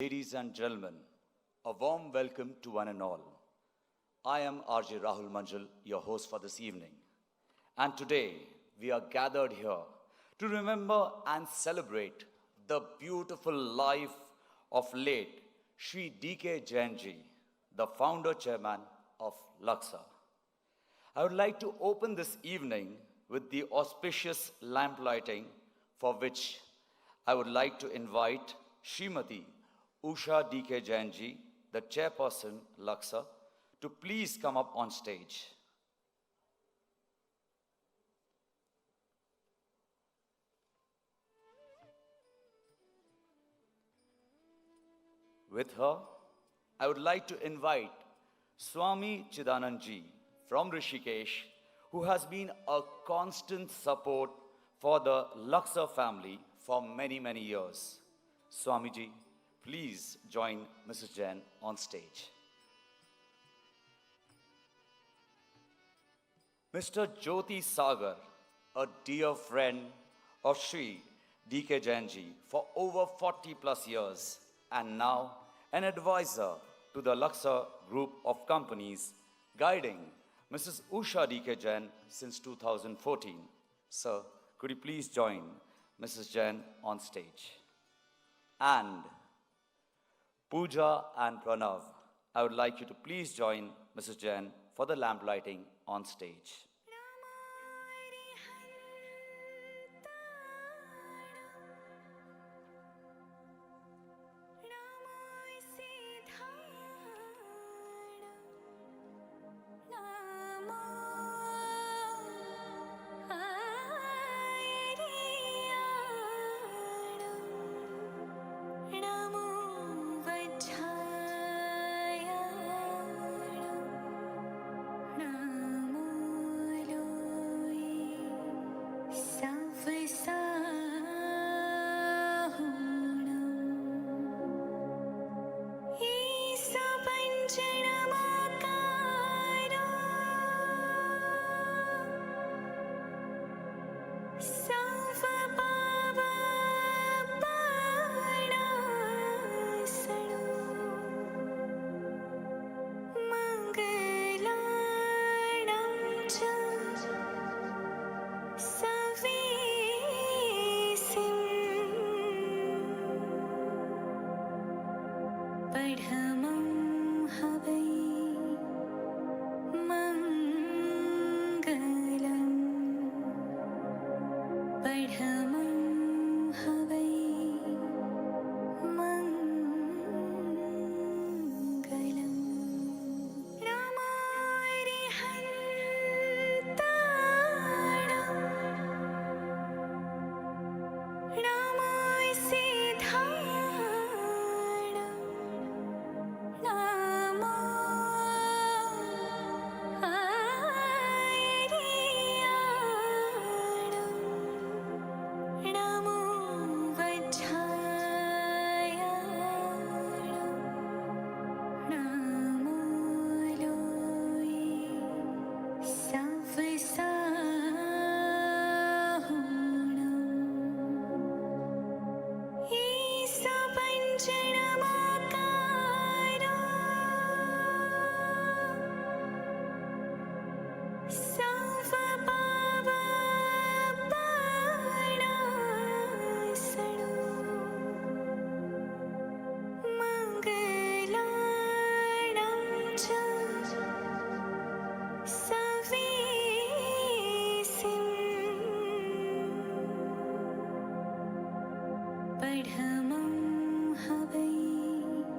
Ladies and gentlemen, a warm welcome to one and all. I am RJ Rahul Manjal, your host for this evening. And today, we are gathered here to remember and celebrate the beautiful life of late Shri D K Jain ji, the founder chairman of Luxor. I would like to open this evening with the auspicious lamp lighting, for which I would like to invite Srimati Usha D K Jain ji, the chairperson Luxor, to please come up on stage. With her, I would like to invite Swami Chidanand ji from Rishikesh, who has been a constant support for the Luxor family for many years. Swamiji, please join Mrs. Jain on stage. Mr. Jyoti Sagar, a dear friend of Shri D K Jain ji for over 40 plus years and now an advisor to the Luxor Group of companies, guiding Mrs. Usha D K Jain since 2014. Sir, could you please join Mrs. Jain on stage? And Pooja and Pranav, I would like you to please join Mrs. Jain for the lamp lighting on stage.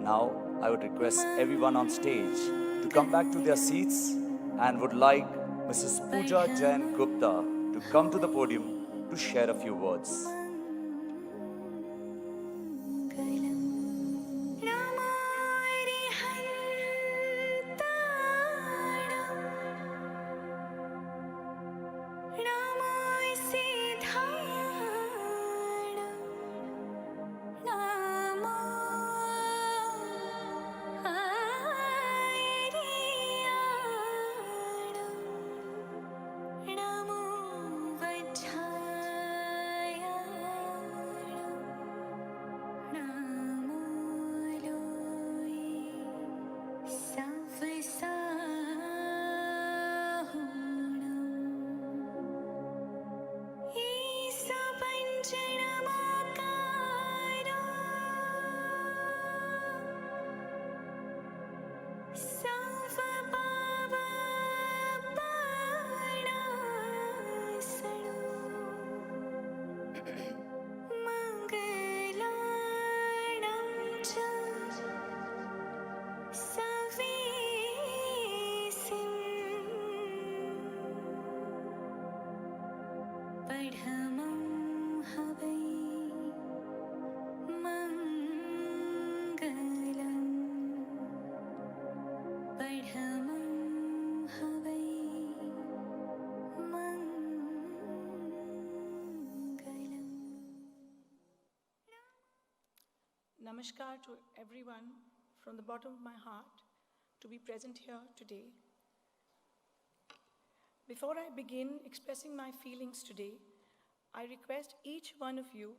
Now, I would request everyone on stage to come back to their seats and would like Mrs. Pooja Jain Gupta to come to the podium to share a few words. Namaskar to everyone from the bottom of my heart to be present here today. Before I begin expressing my feelings today, I request each one of you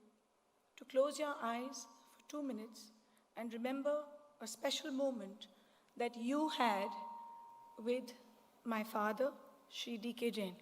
to close your eyes for 2 minutes and remember a special moment that you had with my father, Shri D K Jain.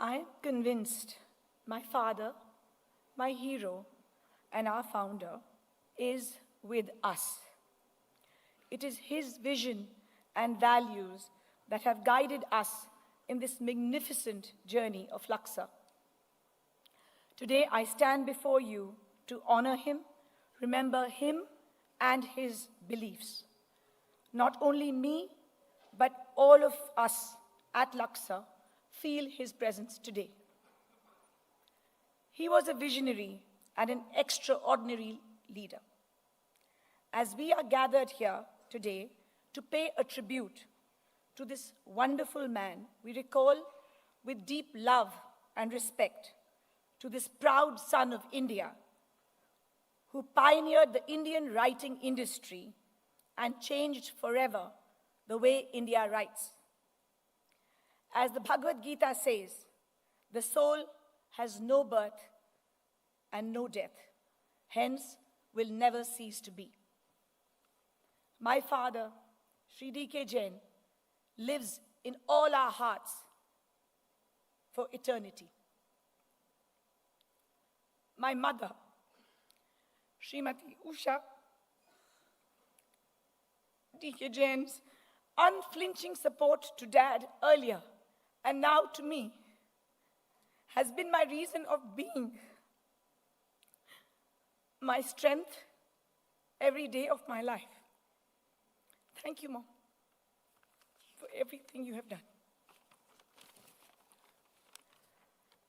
I am convinced my father, my hero, and our founder is with us. It is his vision and values that have guided us in this magnificent journey of Luxor. Today, I stand before you to honor him, remember him and his beliefs. Not only me, but all of us at Luxor feel his presence today. He was a visionary and an extraordinary leader. As we are gathered here today to pay a tribute to this wonderful man, we recall with deep love and respect to this proud son of India who pioneered the Indian writing industry and changed forever the way India writes. As the Bhagavad Gita says, the soul has no birth and no death, hence will never cease to be. My father, Shri D K Jain, lives in all our hearts for eternity. My mother, Srimati Usha D K Jain's unflinching support to Dad earlier and now to me has been my reason of being, my strength every day of my life. Thank you, Mom, for everything you have done.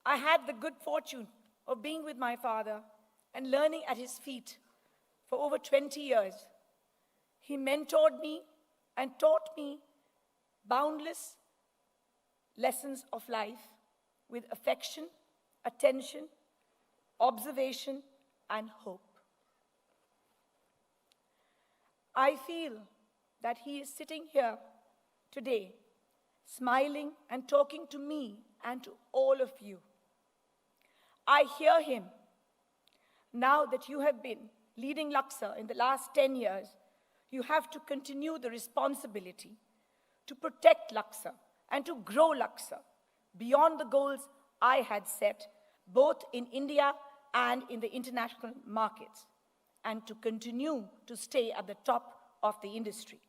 I had the good fortune of being with my father and learning at his feet for over 20 years. He mentored me and taught me boundless lessons of life with affection, attention, observation, and hope. I feel that he is sitting here today, smiling and talking to me and to all of you. I hear him. Now that you have been leading Luxor in the last 10 years, you have to continue the responsibility to protect Luxor and to grow Luxor beyond the goals I had set, both in India and in the international markets, and to continue to stay at the top of the industry.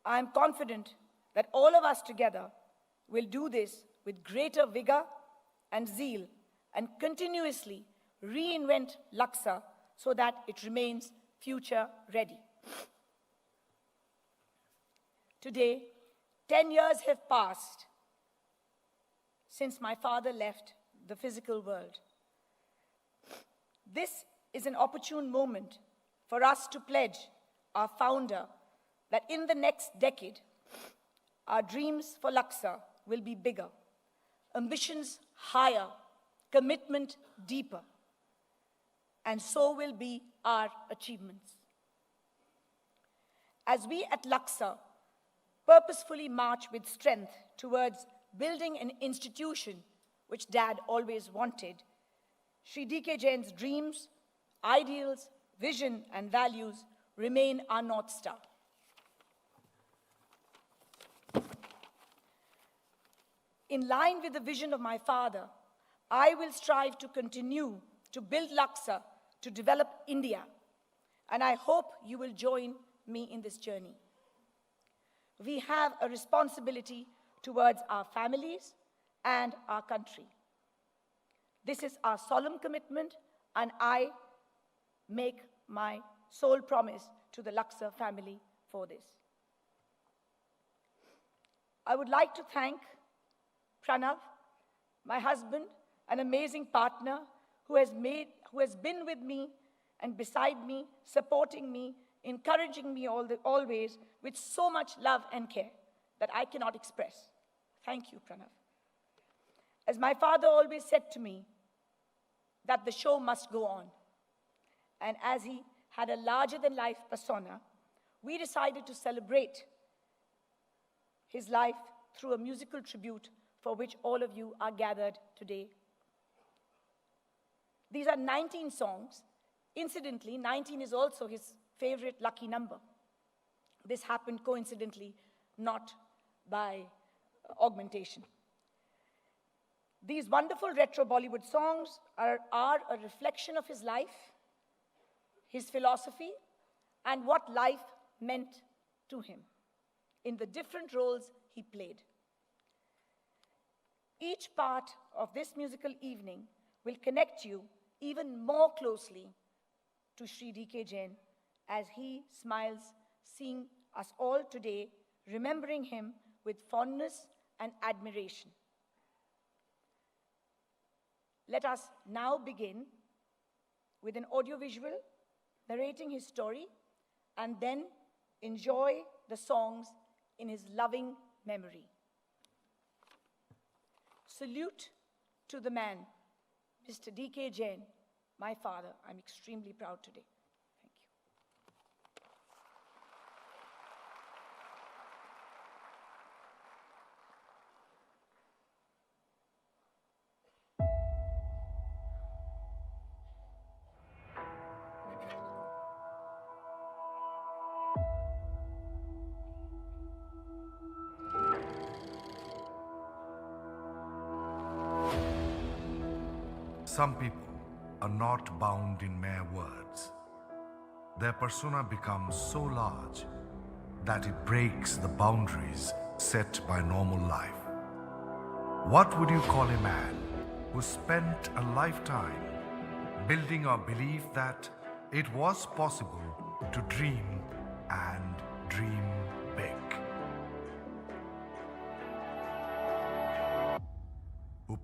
I am confident that all of us together will do this with greater vigor and zeal and continuously reinvent Luxor so that it remains future ready. Today, 10 years have passed since my father left the physical world. This is an opportune moment for us to pledge our founder that in the next decade, our dreams for Luxor will be bigger, ambitions higher, commitment deeper, and so will be our achievements. As we at Luxor purposefully march with strength towards building an institution which Dad always wanted, Shri D K Jain's dreams, ideals, vision, and values remain our North Star. In line with the vision of my father, I will strive to continue to build Luxor, to develop India, and I hope you will join me in this journey. We have a responsibility towards our families and our country. This is our solemn commitment, and I make my sole promise to the Luxor family for this. I would like to thank Pranav, my husband, an amazing partner who has been with me and beside me, supporting me, encouraging me always with so much love and care that I cannot express. Thank you, Pranav. As my father always said to me, that the show must go on. And as he had a larger-than-life persona, we decided to celebrate his life through a musical tribute for which all of you are gathered today. These are 19 songs. Incidentally, 19 is also his favorite lucky number. This happened coincidentally, not by augmentation. These wonderful retro Bollywood songs are a reflection of his life, his philosophy, and what life meant to him in the different roles he played. Each part of this musical evening will connect you even more closely to Shri D K Jain as he smiles, seeing us all today, remembering him with fondness and admiration. Let us now begin with an audiovisual narrating his story and then enjoy the songs in his loving memory. Salute to the man, Mr. D K Jain, my father. I'm extremely proud today. Thank you. Some people are not bound in mere words. Their persona becomes so large that it breaks the boundaries set by normal life. What would you call a man who spent a lifetime building our belief that it was possible to dream and dream big?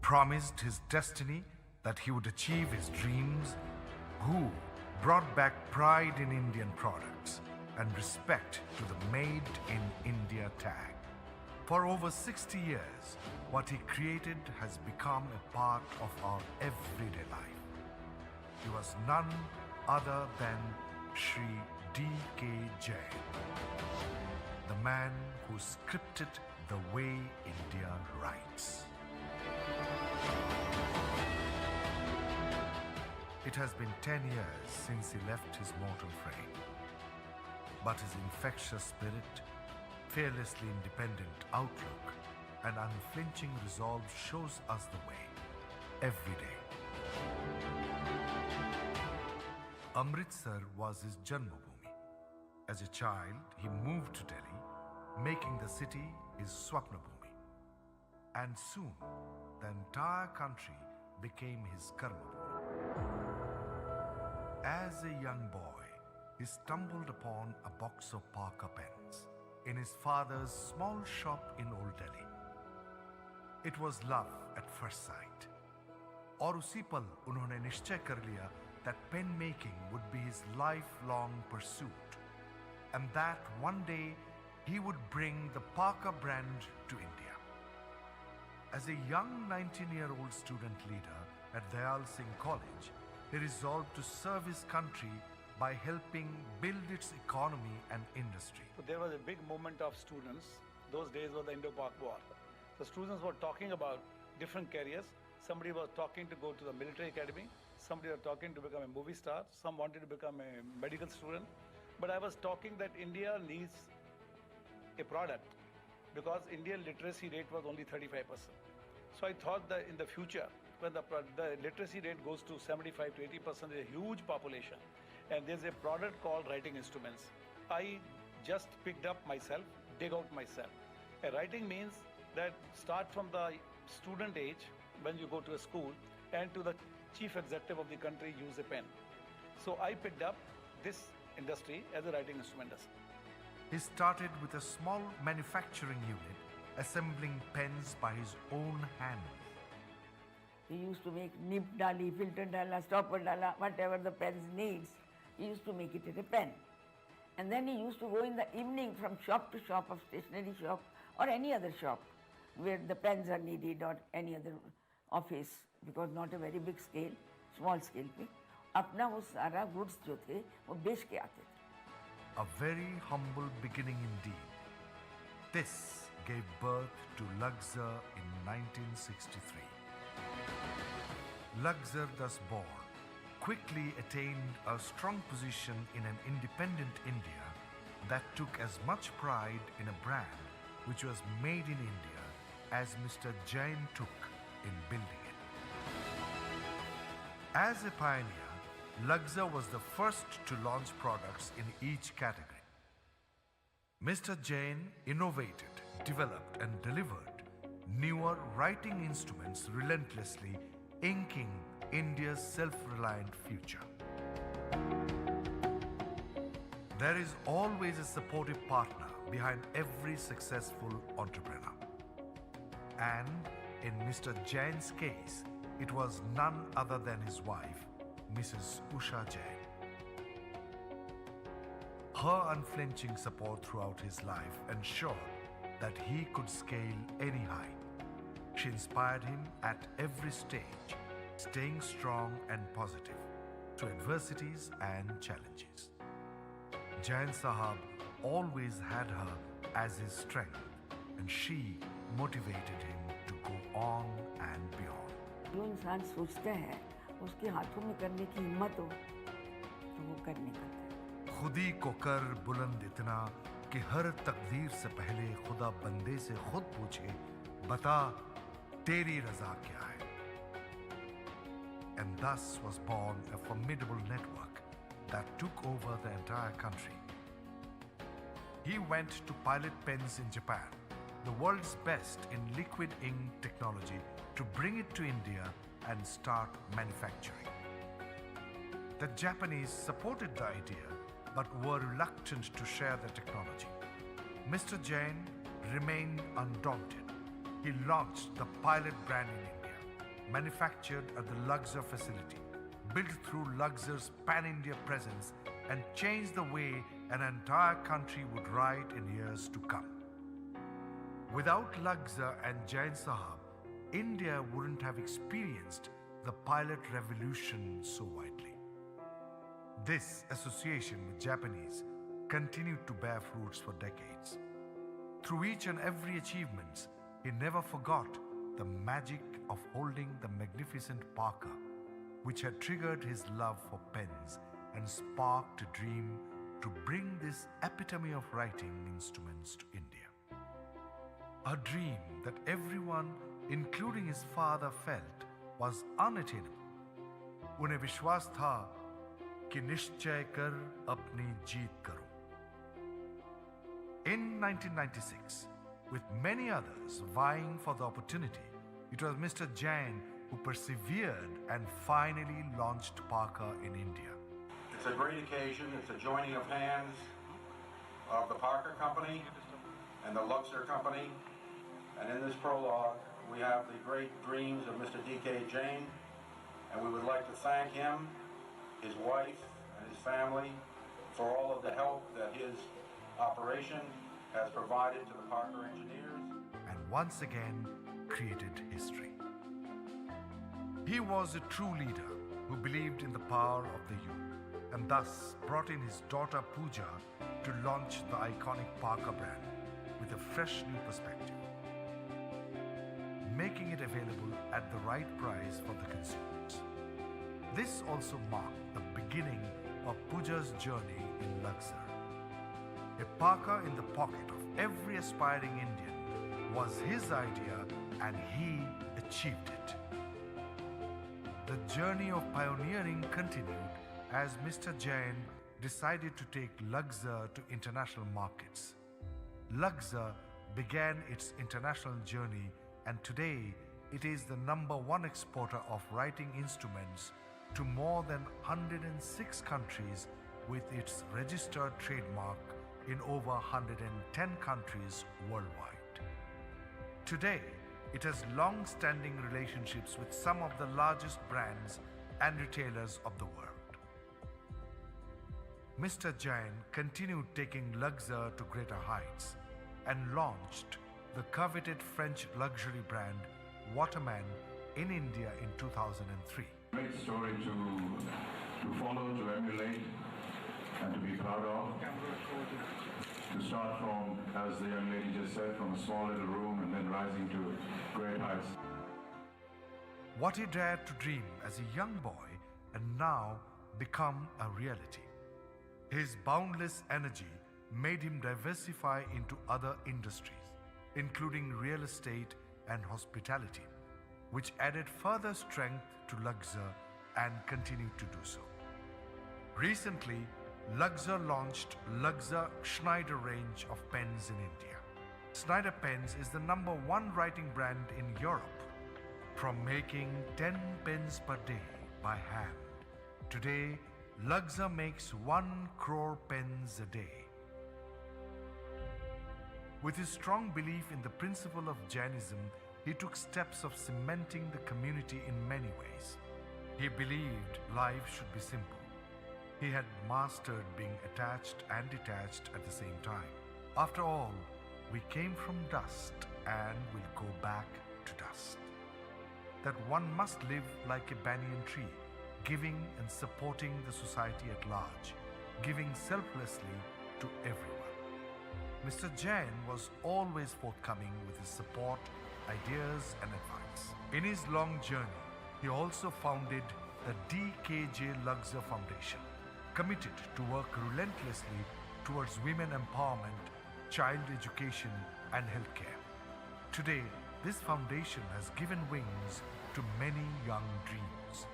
promised his destiny, that he would achieve his dreams, who brought back pride in Indian products and respect to the Made in India tag. For over 60 years, what he created has become a part of our everyday life. He was none other than Shri D K Jain, the man who scripted the way India writes. It has been 10 years since he left his mortal frame, but his infectious spirit, fearlessly independent outlook, and unflinching resolve shows us the way every day. Amritsar was his Janmabhoomi. As a child, he moved to Delhi, making the city his Swapnabhoomi. And soon, the entire country became his Karmabhoomi. As a young boy, he stumbled upon a box of Parker pens in his father's small shop in Old Delhi. It was love at first sight. और उसी पल उन्होंने निश्चय कर लिया that pen making would be his lifelong pursuit, and that one day he would bring the Parker brand to India. As a young 19-year-old student leader at Dayal Singh College, he resolved to serve his country by helping build its economy and industry. So there was a big movement of students. Those days was the Indo-Pak War. The students were talking about different careers. Somebody was talking to go to the military academy. Somebody was talking to become a movie star. Some wanted to become a medical student. But I was talking that India needs a product because Indian literacy rate was only 35%. So I thought that in the future, when the literacy rate goes to 75 to 80%, there's a huge population. And there's a product called writing instruments. I just picked up myself, dig out myself. A writing means that start from the student age, when you go to a school, and to the chief executive of the country use a pen. So I picked up this industry as a writing instrument industry. He started with a small manufacturing unit, assembling pens by his own hands. He used to make nib dali, filter dala, stopper dala, whatever the pens needs. He used to make it in a pen. And then he used to go in the evening from shop to shop of stationery shop or any other shop where the pens are needed or any other office, because not a very big scale, small scale पे अपना वो सारा goods जो थे वो बेच के आते थे. A very humble beginning indeed. This gave birth to Luxor in 1963. Luxor, thus born, quickly attained a strong position in an independent India that took as much pride in a brand which was made in India as Mr. Jain took in building it. As a pioneer, Luxor was the first to launch products in each category. Mr. Jain innovated, developed and delivered newer writing instruments relentlessly, inking India's self-reliant future. There is always a supportive partner behind every successful entrepreneur. And in Mr. Jain's case, it was none other than his wife, Mrs. Usha Jain. Her unflinching support throughout his life ensured that he could scale any height. She inspired him at every stage, staying strong and positive to adversities and challenges. Jain Sahab always had her as his strength, and she motivated him to go on and beyond. जो इंसान सोचता है उसके हाथों में करने की हिम्मत हो तो वो कर निकलता है. खुदी को कर बुलंद इतना कि हर तकदीर से पहले खुदा बंदे से खुद पूछे, बता तेरी रजा क्या है. And thus was born a formidable network that took over the entire country. He went to pilot pens in Japan, the world's best in liquid ink technology, to bring it to India and start manufacturing. The Japanese supported the idea but were reluctant to share the technology. Mr. Jain remained undaunted. He launched the pilot brand in India, manufactured at the Luxor facility, built through Luxor's pan-India presence and changed the way an entire country would ride in years to come. Without Luxor and Jain Sahab, India wouldn't have experienced the pilot revolution so widely. This association with Japanese continued to bear fruits for decades. Through each and every achievement, he never forgot the magic of holding the magnificent Parker, which had triggered his love for pens and sparked a dream to bring this epitome of writing instruments to India. A dream that everyone, including his father, felt was unattainable. उन्हें विश्वास था कि निश्चय कर अपनी जीत करो. In 1996, with many others vying for the opportunity, it was Mr. Jain who persevered and finally launched Parker in India. It's a great occasion. It's a joining of hands of the Parker Company and the Luxor Company. And in this prologue, we have the great dreams of Mr. D K Jain, and we would like to thank him, his wife, and his family for all of the help that his operation has provided to the Parker engineers. And once again created history. He was a true leader who believed in the power of the youth and thus brought in his daughter Pooja to launch the iconic Parker brand with a fresh new perspective, making it available at the right price for the consumers. This also marked the beginning of Pooja's journey in Luxor. A Parker in the pocket of every aspiring Indian was his idea, and he achieved it. The journey of pioneering continued as Mr. Jain decided to take Luxor to international markets. Luxor began its international journey, and today it is the #1 exporter of writing instruments to more than 106 countries, with its registered trademark in over 110 countries worldwide. Today, it has long-standing relationships with some of the largest brands and retailers of the world. Mr. Jain continued taking Luxor to greater heights and launched the coveted French luxury brand Waterman in India in 2003. Great story to follow, to emulate, and to be proud of. To start from, as the young lady just said, from a small little room and then rising to great heights. What he dared to dream as a young boy and now become a reality. His boundless energy made him diversify into other industries, including real estate and hospitality, which added further strength to Luxor and continued to do so. Recently, Luxor launched Luxor Schneider range of pens in India. Schneider Pens is the #1 writing brand in Europe. From making 10 pens per day by hand, today Luxor makes 1 crore pens a day. With his strong belief in the principle of Jainism, he took steps of cementing the community in many ways. He believed life should be simple. He had mastered being attached and detached at the same time. After all, we came from dust and will go back to dust. That one must live like a banyan tree, giving and supporting the society at large, giving selflessly to everyone. Mr. Jain was always forthcoming with his support, ideas, and advice. In his long journey, he also founded the D K Jain Luxor Foundation, committed to work relentlessly towards women empowerment, child education, and healthcare. Today, this foundation has given wings to many young dreams.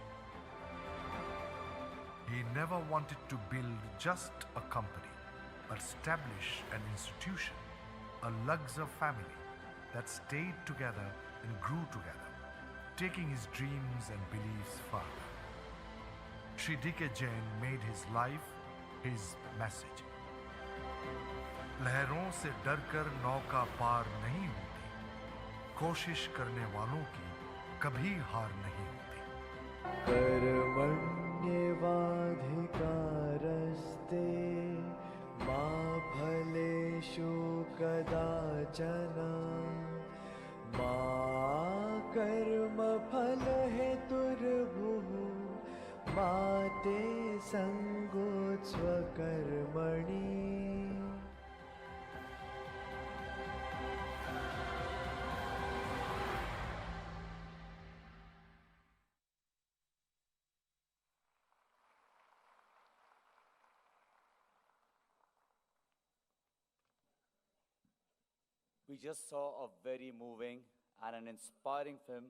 He never wanted to build just a company, but establish an institution, a Luxor family that stayed together and grew together, taking his dreams and beliefs further. Shri D K Jain made his life his message. लहरों से डरकर नौका पार नहीं होती, कोशिश करने वालों की कभी हार नहीं होती। कर्मण्येवाधिकारस्ते मा फलेषु कदाचन मा कर्मफलहेतुर्भुः मा ते सङ्गोत्स्वकर्मणि। We just saw a very moving and an inspiring film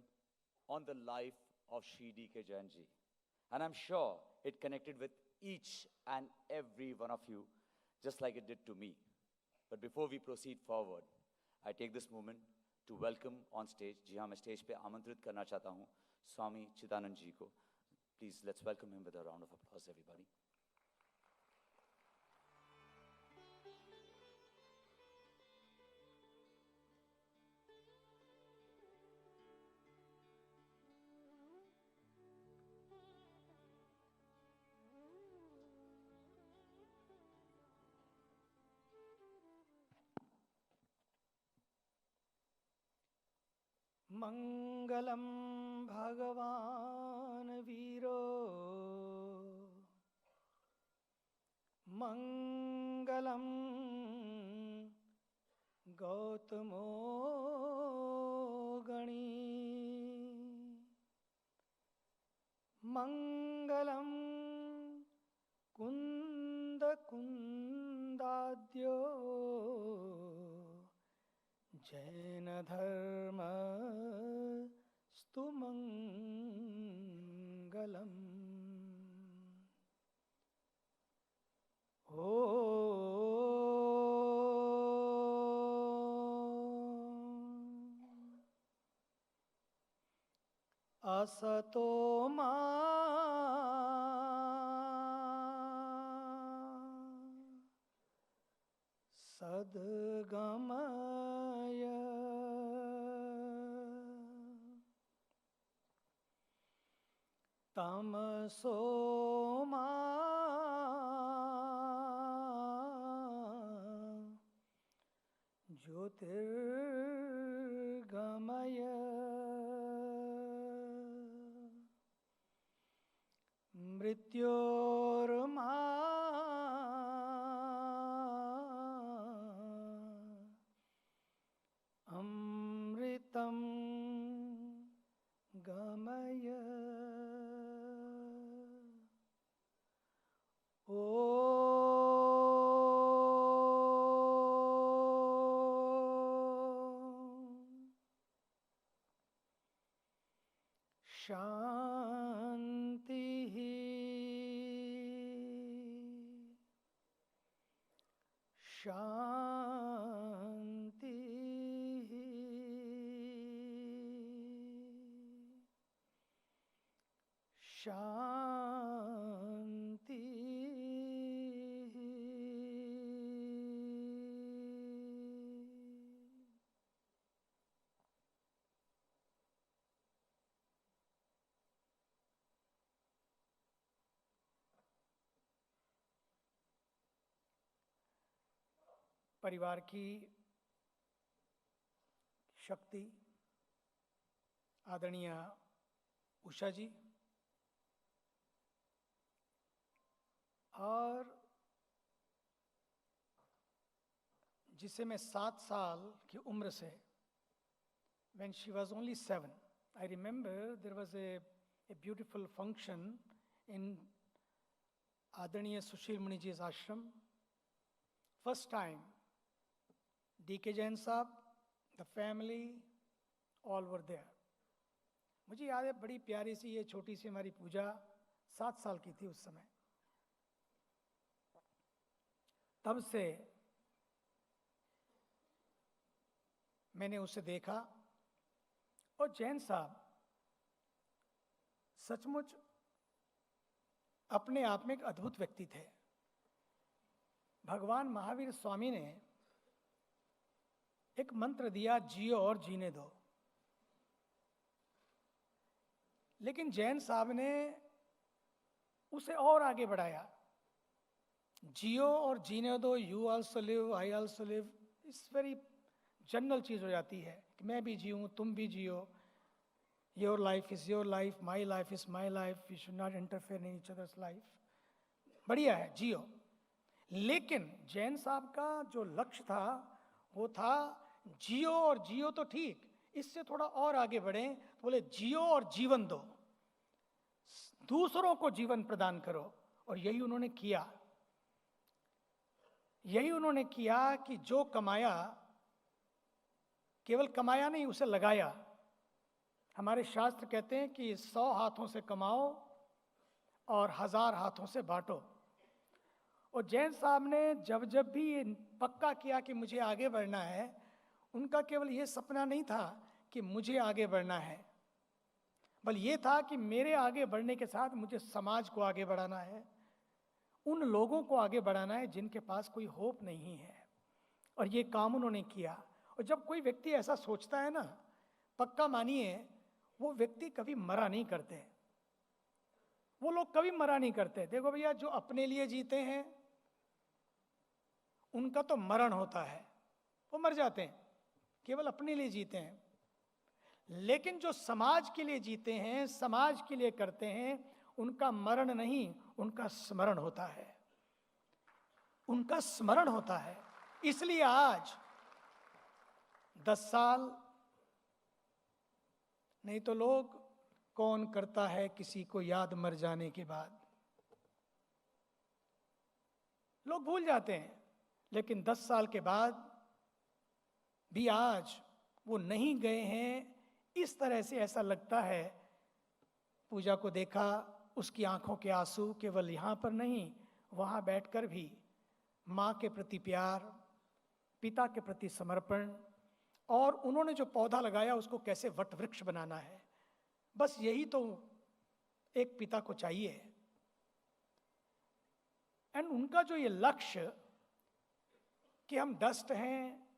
on the life of Shri D K Jain ji. And I'm sure it connected with each and every one of you, just like it did to me. But before we proceed forward, I take this moment to welcome on stage, जी हाँ मैं stage पे आमंत्रित करना चाहता हूँ स्वामी चिदानंद जी को. Please let's welcome him with a round of applause, everybody. मङ्गलं भगवान् वीरो मङ्गलं गौतमो गणी मङ्गलं कुन्दकुन्दाद्यो जैन धर्म स्तु मंगलम। ओ असतो मा सद्गमय तमसो मा ज्योतिर्गमय मृत्योर्मा अमृतं गमय। ओ शांति शांति शांति। परिवार की शक्ति आदरणीय उषा जी और जिसे मैं 7 साल की उम्र से when she was only 7, I remember there was a beautiful function in आदरणीय सुशील मुनि जी आश्रम. First time D K Jain साहब, the family, all were there. मुझे याद है बड़ी प्यारी सी ये छोटी सी हमारी पूजा 7 साल की थी उस समय. तब से मैंने उसे देखा और जैन साहब सचमुच अपने आप में एक अद्भुत व्यक्ति थे. भगवान महावीर स्वामी ने एक मंत्र दिया, जियो और जीने दो. लेकिन जैन साहब ने उसे और आगे बढ़ाया। जियो और जीने दो, you also live, I also live, is very general चीज़ हो जाती है कि मैं भी जीऊँ, तुम भी जियो, your life is your life, my life is my life, we should not interfere in each others life. बढ़िया है, जियो। लेकिन जैन साहब का जो लक्ष्य था वो था जियो, और जियो तो ठीक, इससे थोड़ा और आगे बढ़ें तो बोले जियो और जीवन दो, दूसरों को जीवन प्रदान करो। और यही उन्होंने किया, यही उन्होंने किया कि जो कमाया, केवल कमाया नहीं, उसे लगाया। हमारे शास्त्र कहते हैं कि 100 हाथों से कमाओ और 1000 हाथों से बांटो। और जैन साहब ने जब जब भी ये पक्का किया कि मुझे आगे बढ़ना है, उनका केवल ये सपना नहीं था कि मुझे आगे बढ़ना है, बल्कि ये था कि मेरे आगे बढ़ने के साथ मुझे समाज को आगे बढ़ाना है, उन लोगों को आगे बढ़ाना है जिनके पास कोई होप नहीं है। और ये काम उन्होंने किया। और जब कोई व्यक्ति ऐसा सोचता है ना, पक्का मानिए वो व्यक्ति कभी मरा नहीं करते, वो लोग कभी मरा नहीं करते। देखो भैया, जो अपने लिए जीते हैं उनका तो मरण होता है, वो मर जाते हैं, केवल अपने लिए जीते हैं। लेकिन जो समाज के लिए जीते हैं, समाज के लिए करते हैं, उनका मरण नहीं, उनका स्मरण होता है, उनका स्मरण होता है। इसलिए आज 10 साल नहीं तो लोग, कौन करता है किसी को याद मर जाने के बाद, लोग भूल जाते हैं। लेकिन 10 साल के बाद भी आज वो नहीं गए हैं, इस तरह से ऐसा लगता है। पूजा को देखा, उसकी आंखों के आंसू केवल यहाँ पर नहीं, वहाँ बैठकर भी माँ के प्रति प्यार, पिता के प्रति समर्पण, और उन्होंने जो पौधा लगाया उसको कैसे वट वृक्ष बनाना है, बस यही तो एक पिता को चाहिए। एंड उनका जो ये लक्ष्य कि हम डस्ट हैं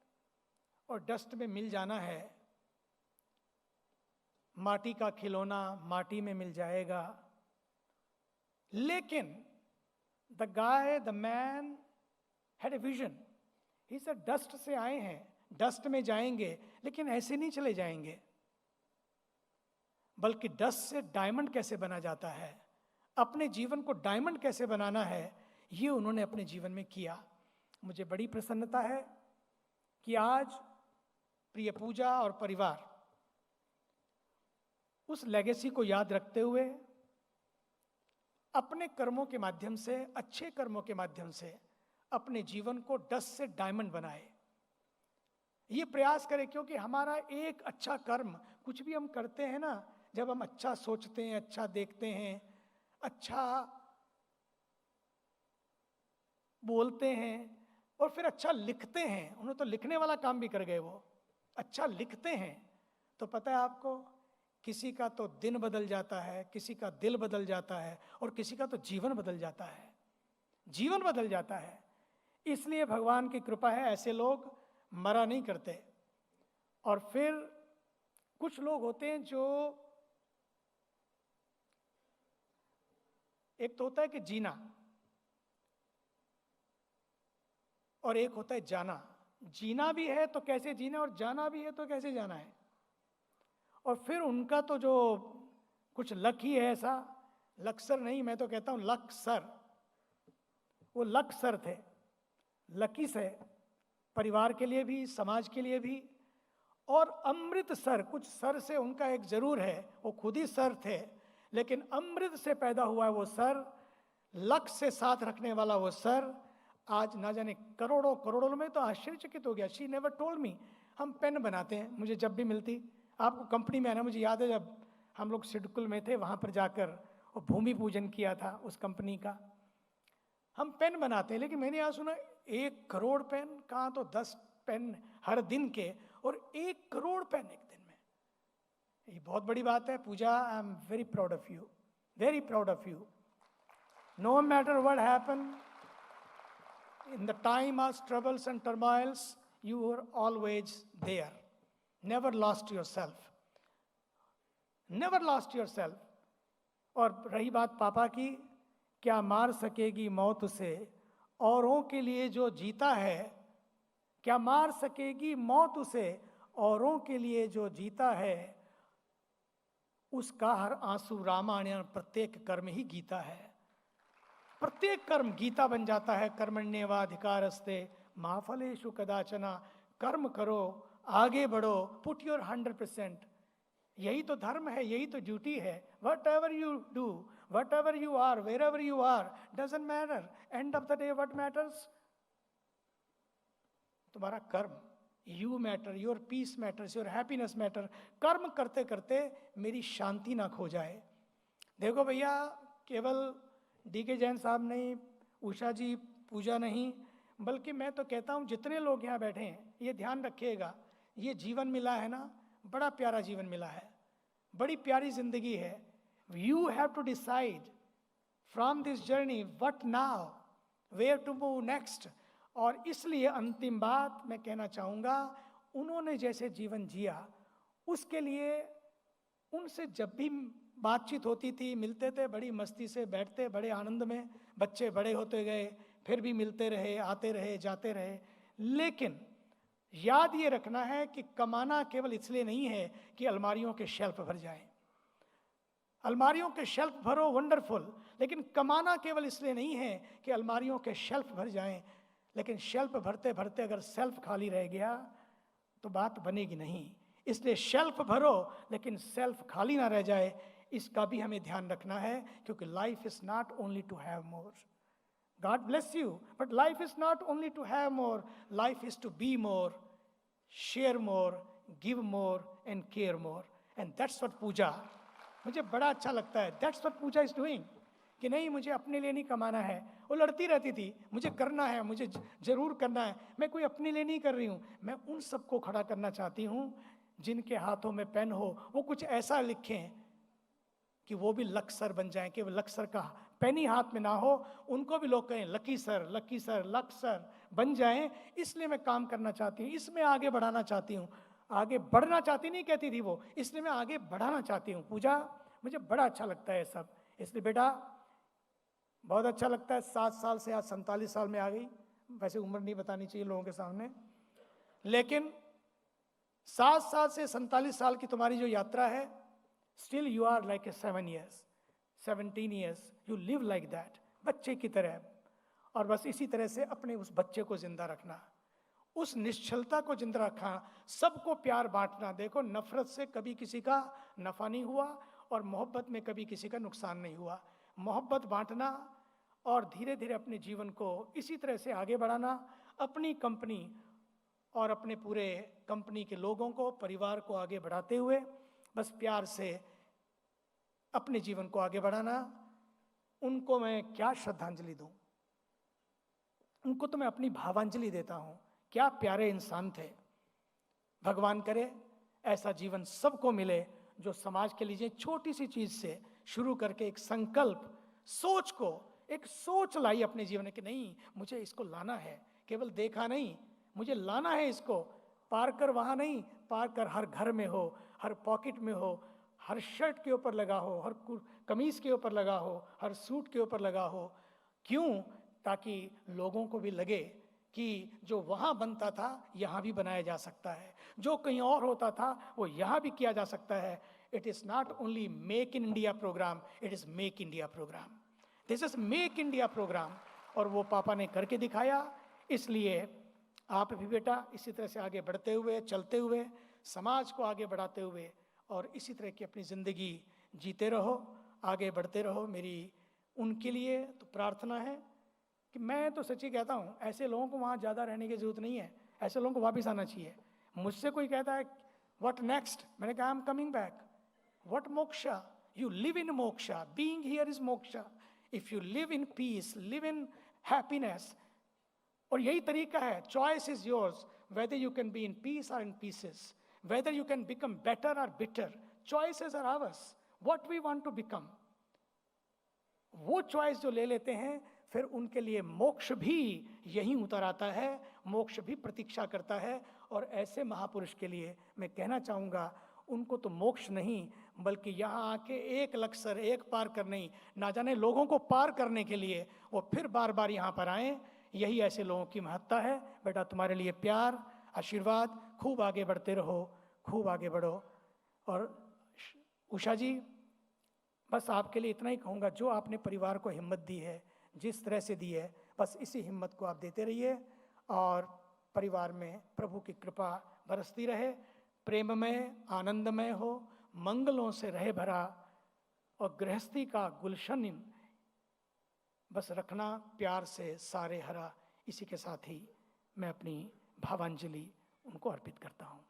और डस्ट में मिल जाना है, माटी का खिलौना माटी में मिल जाएगा। लेकिन the guy, the man had a vision. He said dust से आए हैं, डस्ट में जाएंगे, लेकिन ऐसे नहीं चले जाएंगे, बल्कि डस्ट से डायमंड कैसे बना जाता है, अपने जीवन को डायमंड कैसे बनाना है, ये उन्होंने अपने जीवन में किया। मुझे बड़ी प्रसन्नता है कि आज प्रिय पूजा और परिवार उस लेगेसी को याद रखते हुए अपने कर्मों के माध्यम से, अच्छे कर्मों के माध्यम से अपने जीवन को डस्ट से डायमंड बनाए। ये प्रयास करें, क्योंकि हमारा एक अच्छा कर्म, कुछ भी हम करते हैं ना, जब हम अच्छा सोचते हैं, अच्छा देखते हैं, अच्छा बोलते हैं और फिर अच्छा लिखते हैं, उन्होंने तो लिखने वाला काम भी कर गए, वो अच्छा लिखते हैं, तो पता है आपको, किसी का तो दिन बदल जाता है, किसी का दिल बदल जाता है, और किसी का तो जीवन बदल जाता है, जीवन बदल जाता है। इसलिए भगवान की कृपा है, ऐसे लोग मरा नहीं करते। और फिर कुछ लोग होते हैं जो, एक तो होता है कि जीना और एक होता है जाना। जीना भी है तो कैसे जीना, और जाना भी है तो कैसे जाना है। और फिर उनका तो जो कुछ लक ही है ऐसा, लक्सर नहीं, मैं तो कहता हूं लक्सर, वो लक्सर थे, लकी से, परिवार के लिए भी, समाज के लिए भी। और अमृत सर, कुछ सर से उनका एक जरूर है, वो खुद ही सर थे, लेकिन अमृत से पैदा हुआ है वो सर, लक से साथ रखने वाला वो सर, आज ना जाने करोड़ों करोड़ों में, तो आश्चर्यचकित हो गया। She never told me. हम पेन बनाते हैं, मुझे जब भी मिलती, आपको कंपनी में आना, मुझे याद है जब हम लोग सिडकुल में थे, वहाँ पर जाकर वो भूमि पूजन किया था उस कंपनी का। हम पेन बनाते हैं, लेकिन मैंने यहाँ सुना 1 करोड़ पेन, कहाँ तो 10 पेन हर दिन के, और 1 करोड़ पेन एक दिन में, ये बहुत बड़ी बात है। Puja, I am very proud of you, very proud of you. No matter what happen, in the time of troubles and turmoils, you were always there. Never lost yourself. Never lost yourself. और रही बात पापा की, क्या मार सकेगी मौत उसे, औरों के लिए जो जीता है, क्या मार सकेगी मौत उसे, औरों के लिए जो जीता है, उसका हर आंसू रामायण, प्रत्येक कर्म ही गीता है। प्रत्येक कर्म गीता बन जाता है। कर्मण्येवाधिकारस्ते मा फलेषु कदाचन, कर्म करो, आगे बढ़ो, पुट योर 100%। यही तो धर्म है, यही तो ड्यूटी है। Whatever you do, whatever you are, wherever you are, doesn't matter, end of the day what matters, तुम्हारा कर्म। You matter, your peace matters, your happiness matter. कर्म करते करते मेरी शांति ना खो जाए। देखो भैया, केवल डी के जैन साहब नहीं, उषा जी, पूजा नहीं, बल्कि मैं तो कहता हूँ जितने लोग यहाँ बैठे हैं, ये ध्यान रखिएगा, ये जीवन मिला है ना, बड़ा प्यारा जीवन मिला है, बड़ी प्यारी जिंदगी है। You have to decide from this journey what now, where to move next. और इसलिए अंतिम बात मैं कहना चाहूँगा, उन्होंने जैसे जीवन जिया, उसके लिए उनसे जब भी बातचीत होती थी, मिलते थे, बड़ी मस्ती से बैठते, बड़े आनंद में, बच्चे बड़े होते गए, फिर भी मिलते रहे, आते रहे, जाते रहे। लेकिन याद ये रखना है कि कमाना केवल इसलिए नहीं है कि अलमारियों के शेल्फ भर जाएं। अलमारियों के शेल्फ भरो, वंडरफुल, लेकिन कमाना केवल इसलिए नहीं है कि अलमारियों के शेल्फ भर जाएं। लेकिन शेल्फ भरते भरते अगर सेल्फ खाली रह गया तो बात बनेगी नहीं। इसलिए शेल्फ भरो, लेकिन सेल्फ खाली ना रह जाए, इसका भी हमें ध्यान रखना है। क्योंकि life is not only to have more, God bless you, but life is not only to have more, life is to be more, share more, give more and care more. And that's what Puja, मुझे बड़ा अच्छा लगता है, that's what Puja is doing. कि नहीं, मुझे अपने लिए नहीं कमाना है। वो लड़ती रहती थी, मुझे करना है, मुझे जरूर करना है। मैं कोई अपने लिए नहीं कर रही हूँ, मैं उन सबको खड़ा करना चाहती हूँ जिनके हाथों में पेन हो, वो कुछ ऐसा लिखें कि वो भी लक्सर बन जाएं, कि वो लक्सर का पेन ही हाथ में ना हो, उनको भी लोग कहें lucky sir, lucky sir, Laksar बन जाएं। इसलिए मैं काम करना चाहती हूँ, इसमें आगे बढ़ाना चाहती हूँ। आगे बढ़ना चाहती नहीं कहती थी वो, इसलिए मैं आगे बढ़ाना चाहती हूँ। पूजा, मुझे बड़ा अच्छा लगता है सब। इसलिए बेटा बहुत अच्छा लगता है, 7 साल से आज 47 साल में आ गई। वैसे उम्र नहीं बतानी चाहिए लोगों के सामने, लेकिन 7 साल से 47 साल की तुम्हारी जो यात्रा है, still you are like a 7 years, 17 years, you live like that, बच्चे की तरह। और बस इसी तरह से अपने उस बच्चे को जिंदा रखना, उस निश्चलता को जिंदा रखना, सबको प्यार बांटना। देखो, नफरत से कभी किसी का नफा नहीं हुआ और मोहब्बत में कभी किसी का नुकसान नहीं हुआ। मोहब्बत बांटना और धीरे धीरे अपने जीवन को इसी तरह से आगे बढ़ाना, अपनी कंपनी और अपने पूरे कंपनी के लोगों को, परिवार को आगे बढ़ाते हुए बस प्यार से अपने जीवन को आगे बढ़ाना। उनको मैं क्या श्रद्धांजलि दूं, उनको तो मैं अपनी भावांजलि देता हूं। क्या प्यारे इंसान थे। भगवान करे ऐसा जीवन सबको मिले, जो समाज के लिए छोटी सी चीज से शुरू करके एक संकल्प, सोच को, एक सोच लाई अपने जीवन में कि नहीं, मुझे इसको लाना है। केवल देखा नहीं, मुझे लाना है इसको। पार कर वहाँ नहीं, पार कर हर घर में हो, हर पॉकेट में हो, हर शर्ट के ऊपर लगा हो, हर कमीज के ऊपर लगा हो, हर सूट के ऊपर लगा हो। क्यों? ताकि लोगों को भी लगे कि जो वहाँ बनता था यहाँ भी बनाया जा सकता है, जो कहीं और होता था वो यहाँ भी किया जा सकता है। It is not only make in India program, it is make India program. This is make India program, और वो पापा ने करके दिखाया। इसलिए आप भी बेटा इसी तरह से आगे बढ़ते हुए, चलते हुए, समाज को आगे बढ़ाते हुए और इसी तरह की अपनी ज़िंदगी जीते रहो, आगे बढ़ते रहो। मेरी उनके लिए तो प्रार्थना है कि मैं तो सच्ची कहता हूँ, ऐसे लोगों को वहाँ ज़्यादा रहने की ज़रूरत नहीं है, ऐसे लोगों को वापस आना चाहिए। मुझसे कोई कहता है व्हाट नेक्स्ट, मैंने कहा I am coming back. What moksha? You live in moksha, being here is moksha. If you live in peace, live in happiness, और यही तरीका है। Choice is yours, whether you can be in peace और in pieces, whether you can become better और bitter. Choices are ours, what we want to become. वो choice जो ले लेते हैं, फिर उनके लिए मोक्ष भी यहीं उतर आता है, मोक्ष भी प्रतीक्षा करता है। और ऐसे महापुरुष के लिए मैं कहना चाहूँगा, उनको तो मोक्ष नहीं, बल्कि यहाँ आके एक लक्सर एक पार करने ही, ना जाने लोगों को पार करने के लिए वो फिर बार बार यहाँ पर आए। यही ऐसे लोगों की महत्ता है। बेटा, तुम्हारे लिए प्यार, आशीर्वाद, खूब आगे बढ़ते रहो, खूब आगे बढ़ो। और उषा जी, बस आपके लिए इतना ही कहूँगा, जो आपने परिवार को हिम्मत दी है, जिस तरह से दी है, बस इसी हिम्मत को आप देते रहिए और परिवार में प्रभु की कृपा बरसती रहे, प्रेममय, आनंदमय हो, मंगलों से रहे भरा और गृहस्थी का गुलशन बस रखना प्यार से सारे हरा। इसी के साथ ही मैं अपनी भावांजलि उनको अर्पित करता हूँ।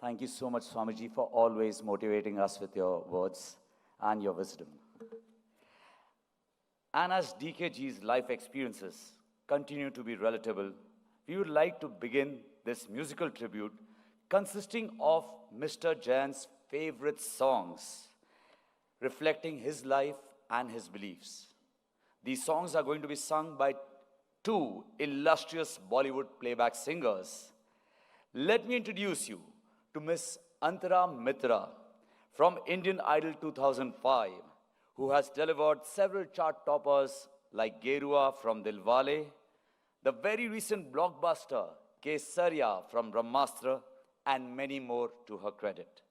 Thank you so much, Swamiji, for always motivating us with your words and your wisdom. And as DKG's life experiences continue to be relatable, we would like to begin this musical tribute consisting of Mr. Jain's favorite songs, reflecting his life and his beliefs. These songs are going to be sung by two illustrious Bollywood playback singers. Let me introduce you to Miss Antara Mitra from Indian Idol 2005, who has delivered several chart toppers like Gerua from Dilwale, the very recent blockbuster Kesariya from Brahmastra, and many more to her credit.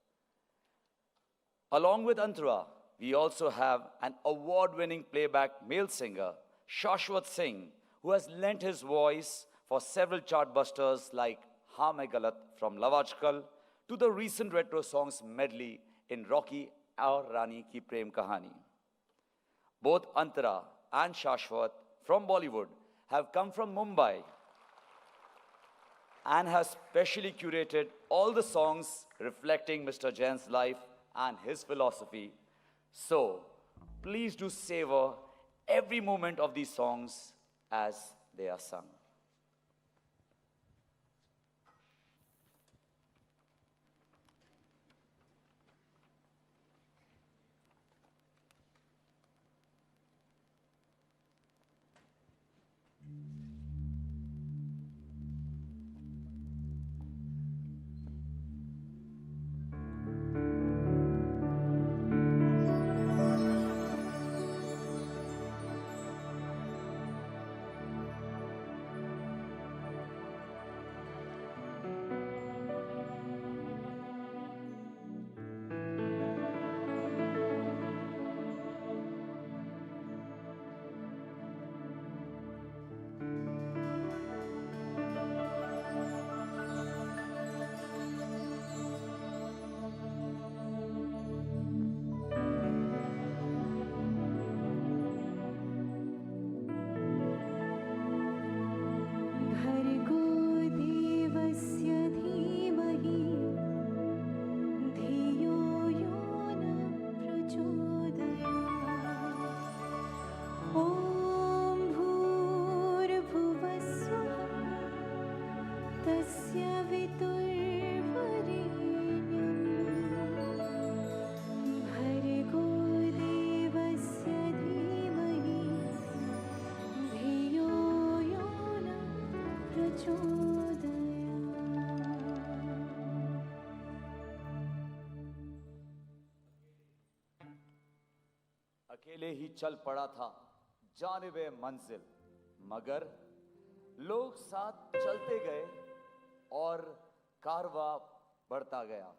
Along with Antara, we also have an award-winning playback male singer, Shashwat Singh, who has lent his voice for several chartbusters like Ha Main Galat from Love Aajkal to the recent retro songs medley in Rocky Aur Rani Ki Prem Kahani. Both Antara and Shashwat from Bollywood have come from Mumbai and has specially curated all the songs reflecting Mr. Jain's life and his philosophy. So, please do savor every moment of these songs as they are sung. भर्गो देवस्य धीमहि धियो यो न प्रचोदयात्। ॐ भूर्भुवस्सुः तस्य वितुर्वरेण्यं भर्गो देवस्य धीमहि धियो यो न प्रचोदयात्। अकेले ही चल पड़ा था जानिबे मंजिल, मगर लोग साथ चलते गए और कारवा बढ़ता गया.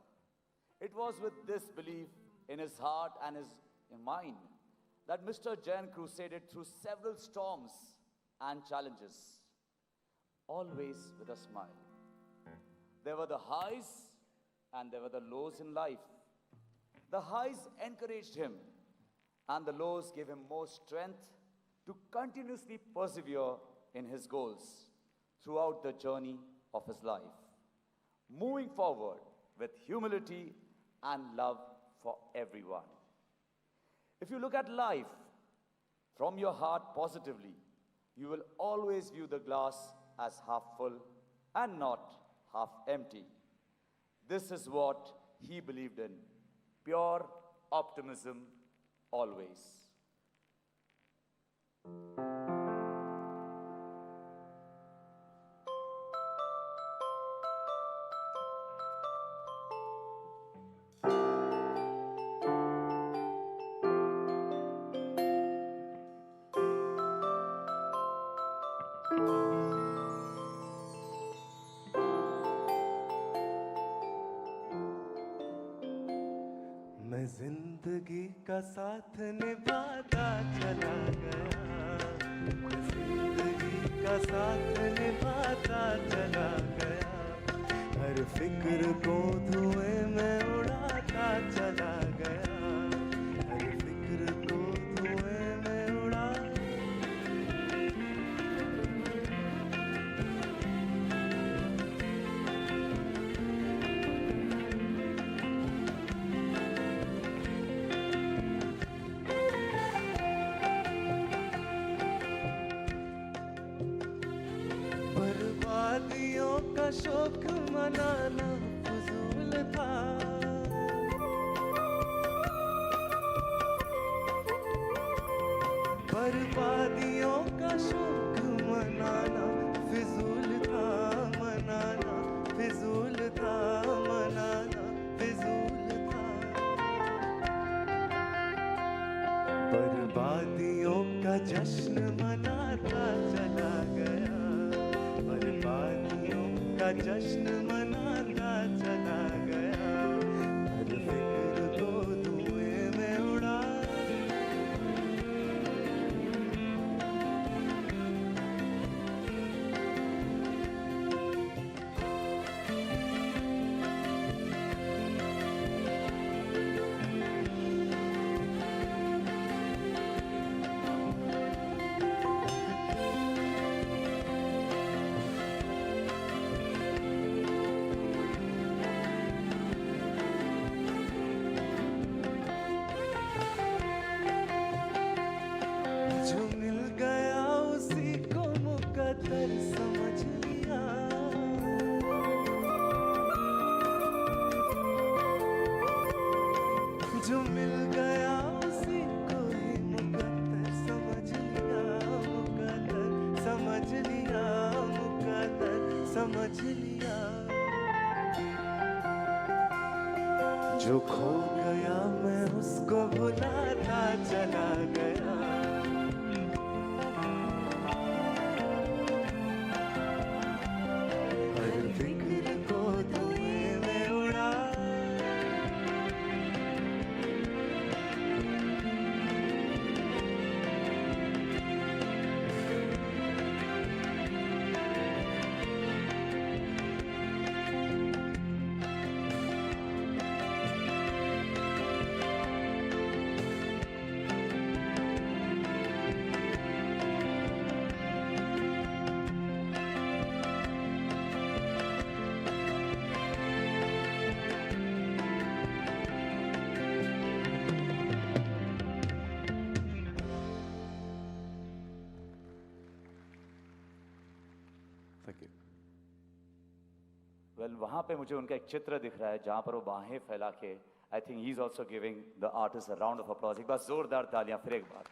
It was with this belief in his heart and his mind that Mr. Jain crusaded through several storms and challenges, always with a smile. There were the highs and there were the lows in life. The highs encouraged him, and the lows gave him more strength to continuously persevere in his goals throughout the journey of his life, moving forward with humility and love for everyone. If you look at life from your heart positively, you will always view the glass as half full and not half empty. This is what he believed in: pure optimism always. मैं जिंदगी का साथ निभाता चला गया, मैं जिंदगी का साथ निभाता चला गया, हर फिक्र को धुएं में उड़ाता चला गया, हर फिक्र को धुएं में उड़ा। बर्बादियों का शोक मनाना फजूल था, बर्बादियों का शोक मनाना फिजूल था, मनाना फिजूल था, मनाना फिजूल था। बर्बादियों का जश्न मनाता चला गया, बर्बादियों का जश्न मनाता चला गया, हर फिक्र को धुएं में उड़ा। जो मिल गया उसी को मुकद्दर समझ लिया, जो मिल गया उसी को ही मुकद्दर समझ लिया, मुकद्दर समझ लिया, मुकद्दर समझ लिया। जो खो गया मैं उसको भुलाता चला गया, हर फिक्र को धुएं में उड़ा। Thank you. Well, वहाँ पे मुझे उनका एक चित्र दिख रहा है जहाँ पर वो बाहें फैला के, I think he's also giving the artist a round of applause. एक बार जोरदार तालियां फिर एक बार.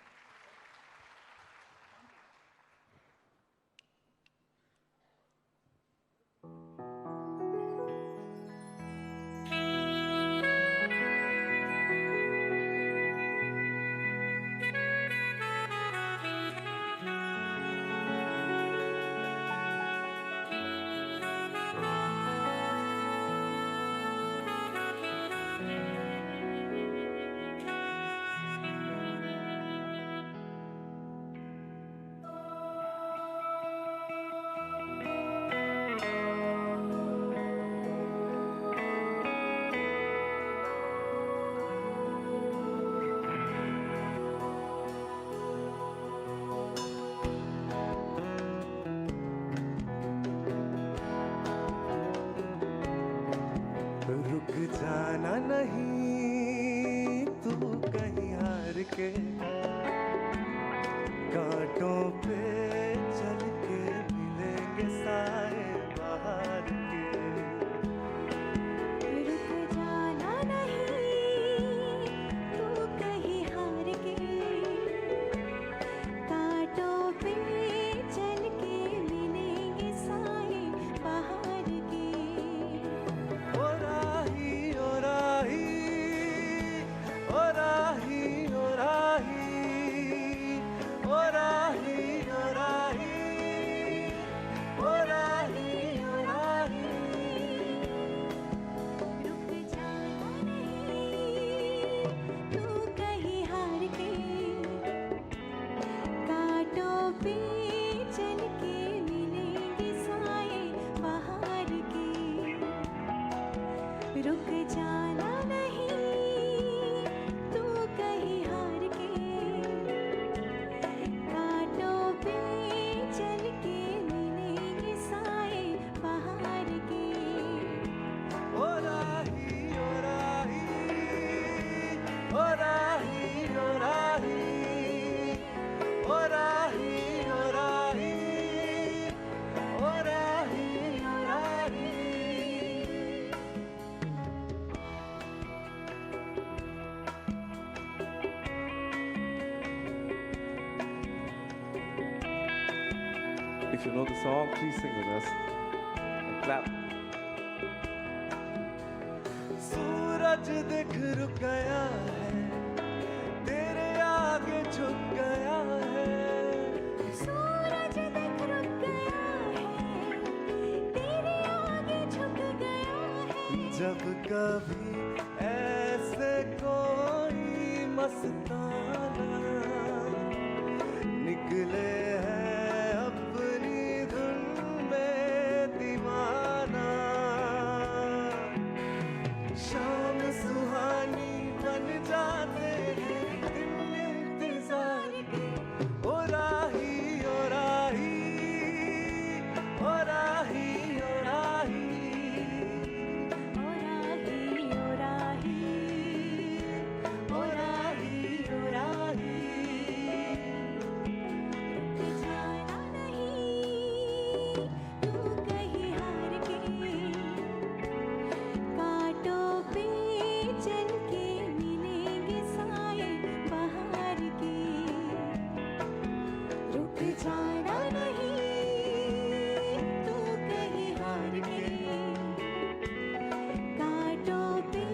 रुक जाना नहीं तू कहीं हार के, कांटों पे चल के मिलेंगे साए बाहर के। रुक जाना नहीं तू कहीं हार If you know the song, please sing with us and clap. सूरज दिख रुक गया है, तेरे आगे झुक गया है। सूरज देख रुक गया है, तेरे आगे झुक गया है। जब कभी ऐसे कोई मस्ताना निकले हैं अपनी धुन में दीवाना, शाम सुहानी बन जाते हैं दिन इंतजार के। ओ राही ओ राही ओ राही ओ राही ओ राही ओ राही ओ राही ओ राही। रुक जाना नहीं तू कहीं हार के, कांटों पे चल के मिलेंगे साए बहार के। रुक जाना नहीं तू कहीं हार के, कांटों पे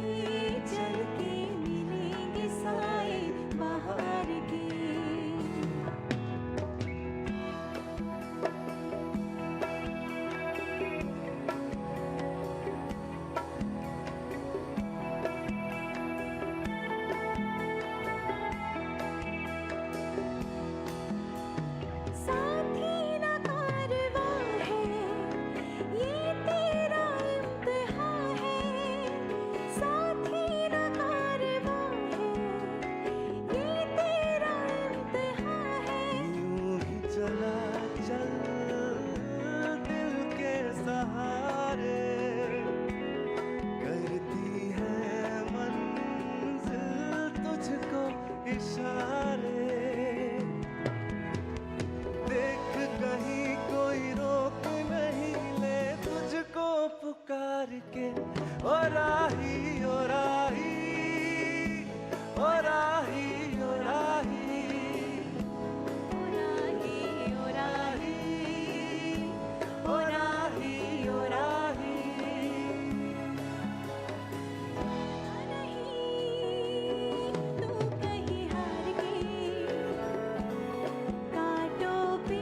चल के मिलेंगे साए बहार के। साथी ना कारवां है, ये तेरा इम्तिहान है। साथी ना कारवां है, ये तेरा इम्तिहान है। यूं ही चला चल दिल के सहारे, करती है मंजिल तुझको इशारे। देख कहीं कोई रोक नहीं ले तुझको पुकार के। ओ राही ओ राही ओ राही ओ राही ओ राही ओ राही ओ राही ओ राही। नहीं तू कहीं हार के, कांटों पे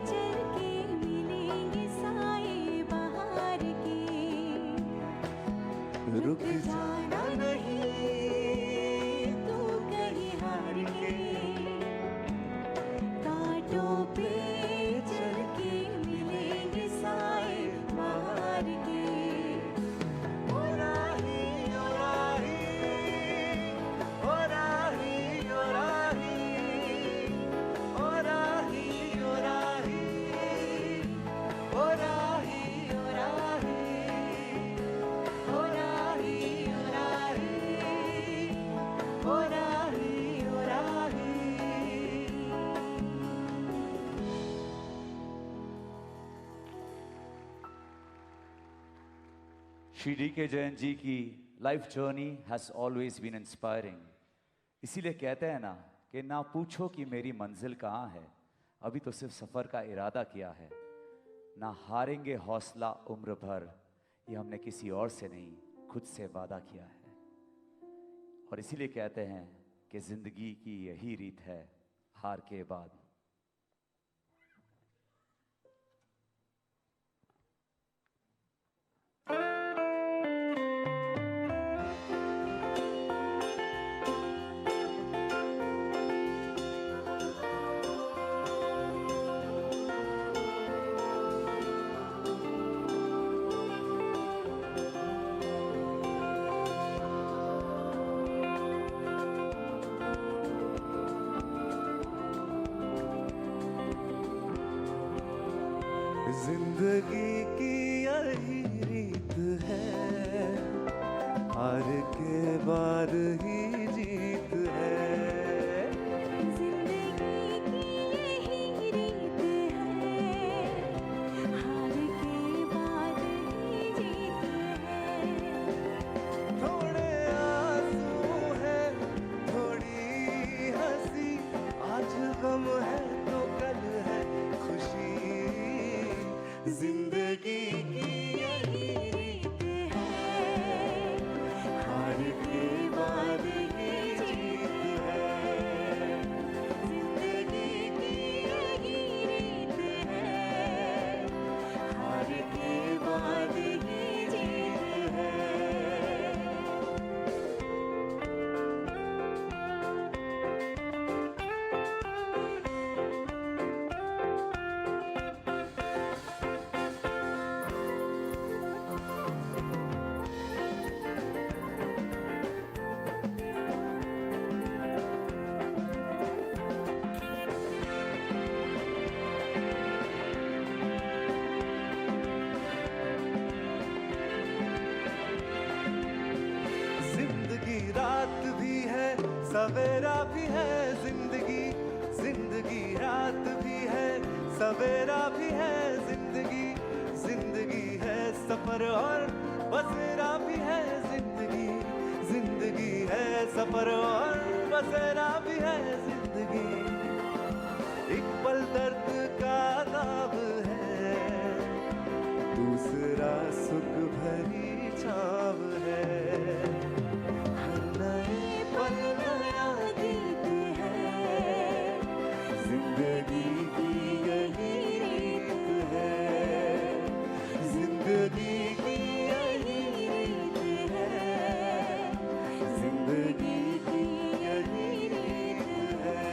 चल के मिलेंगे साए बहार के। रुक जाना नहीं तू कहीं हार के, कांटों पे चल के मिलेंगे साए बहार के। ओ राही ओ राही ओ राही ओ राही ओ राही ओ राही ओ राही ओ राही ओ राही ओ राही ओ राही ओ राही। श्री डी के जैन जी की life journey has always been inspiring. इसीलिए कहते हैं ना कि ना पूछो कि मेरी मंजिल कहाँ है, अभी तो सिर्फ सफ़र का इरादा किया है। ना हारेंगे हौसला उम्र भर, ये हमने किसी और से नहीं खुद से वादा किया है। और इसीलिए कहते हैं कि ज़िंदगी की यही रीत है, हार के बाद। जिंदगी की यही रीत है, हार के बाद ही जीत है। जिंदगी की यही रीत है, हार के बाद ही जीत है। थोड़े आंसू है थोड़ी हंसी, आज गम है तो कल है खुशी। सवेरा भी है जिंदगी, जिंदगी रात भी है, सवेरा भी है जिंदगी, जिंदगी है सफर और बसेरा भी है जिंदगी, जिंदगी है सफर और बसेरा भी है जिंदगी। एक पल दर्द का दाब है, दूसरा सुख भरी छाव है। हर नए पल नया गीत है, जिंदगी की यही रीत है, जिंदगी की यही रीत है, जिंदगी की यही रीत है।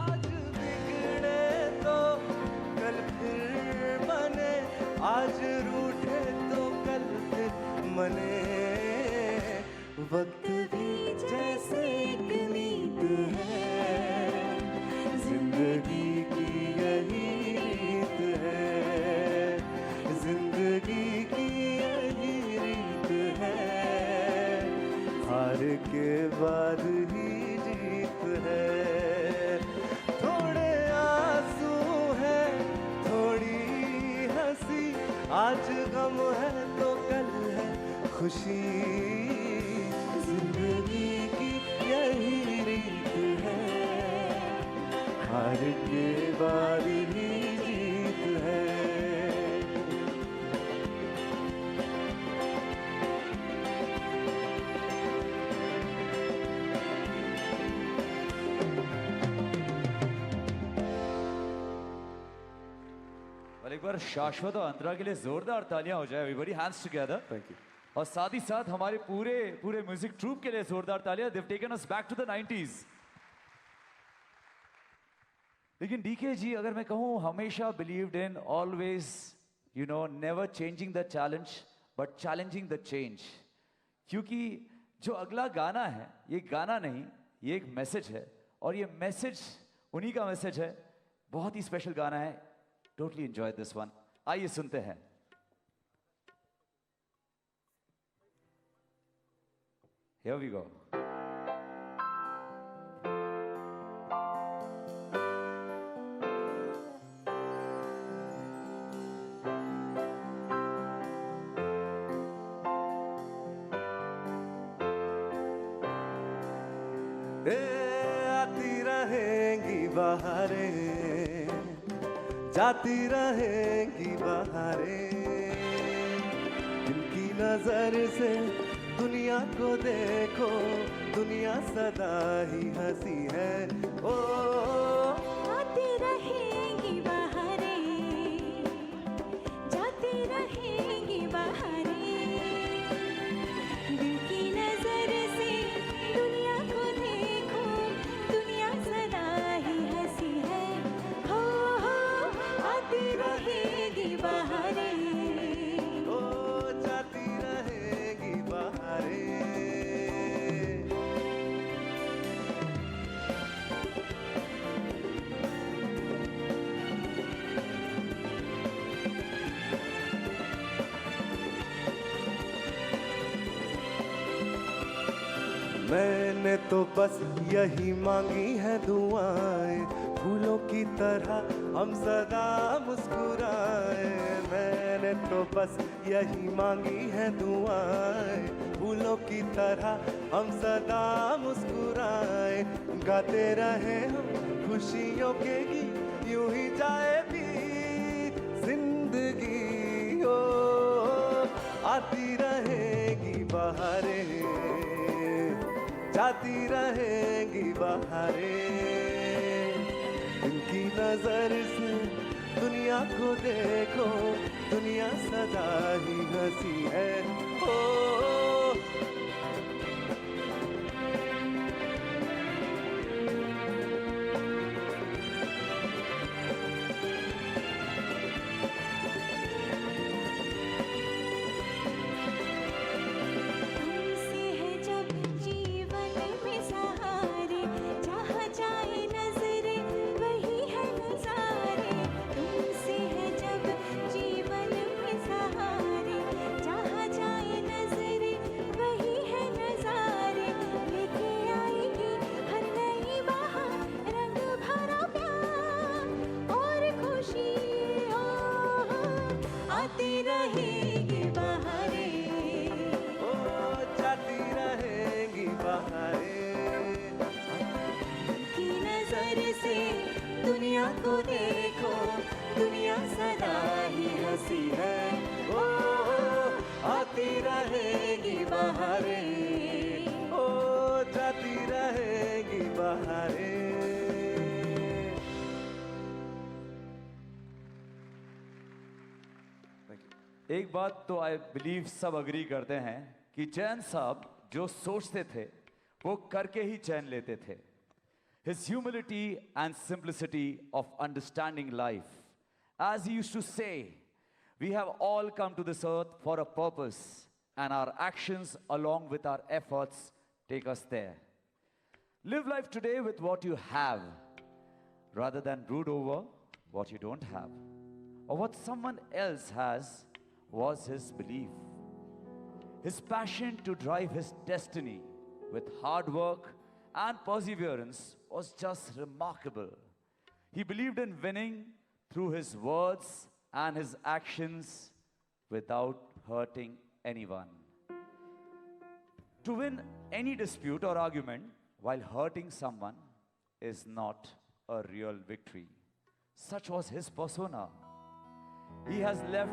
आज बिगड़े तो कल फिर बने, आज रूठे तो कल फिर मने। वक्त भी जैसे एक नीत है, जिंदगी की यही रीत है, जिंदगी की यही रीत है। हार के बाद ही जीत है। थोड़े आंसू है, थोड़ी हंसी, आज गम है तो कल है खुशी। जिंदगी की यही रीत है, हार के बाद ही जीत है। और एक बार शाश्वत और अंतरा के लिए जोरदार तालियां हो जाए everybody, hands together. Thank you. और साथ ही साथ हमारे पूरे पूरे म्यूजिक ट्रूप के लिए जोरदार तालियां। They've taken us back to the 90s। लेकिन डीके जी, अगर मैं कहूं, हमेशा believed in always never changing the challenge but challenging the change. क्योंकि जो अगला गाना है, ये गाना नहीं, ये एक मैसेज है, और ये मैसेज उन्हीं का मैसेज है। बहुत ही स्पेशल गाना है। Totally enjoy this one. आइए सुनते हैं। Here we go. आती रहेंगी बहारें, जाती रहेंगी बहारें, दिल की नजर से दुनिया को देखो, दुनिया सदा ही हंसी है। ओ आती रहेंगी बहारें, जाती रहेंगी बहारें, दिल की नजर से दुनिया को देखो, दुनिया सदा ही हंसी है। हो आती रहेंगी बहारें, ओ जाती रहेगी बहारें। मैंने तो बस यही मांगी है दुआएं, फूलों की तरह हम सदा मुस्कुराए। मैंने तो बस यही मांगी है दुआएं, फूलों की तरह हम सदा मुस्कुराए। गाते रहे हम खुशियों के गीत, यूं ही जाए भी जिंदगी। ओ आती रहेगी बहारें, जाती रहेगी बहारें। इनकी नजर से दुनिया को देखो, दुनिया सदा ही हंसी है। ओ तुमसे है जब जीवन में सहारे, जहाँ जाए नजरे वही है नजारे। तुमसे है जब जीवन में सहारे, जहाँ जाए नजरे वही है नजारे। लेके आएगी हर नई बहार रंग भरा प्यार और खुशी हो, आती रहेगी बहारें। ओ जाती रहेगी बहारें। की नजर से दुनिया को देखो, दुनिया सदा ही हंसी है। ओ आती रहेगी बहारें, ओ जाती रहेगी बहारें। एक बात तो आई बिलीव सब अग्री करते हैं कि जैन साहब जो सोचते थे वो करके ही चैन लेते थे. His humility and simplicity of understanding life. As he used to say, we have all come to this earth for a purpose, and our actions along with our efforts take us there. Live life today with what you have, rather than brood over what you don't have, or what someone else has was his belief. His passion to drive his destiny with hard work and perseverance was just remarkable. He believed in winning through his words and his actions without hurting anyone. To win any dispute or argument while hurting someone is not a real victory. Such was his persona. He has left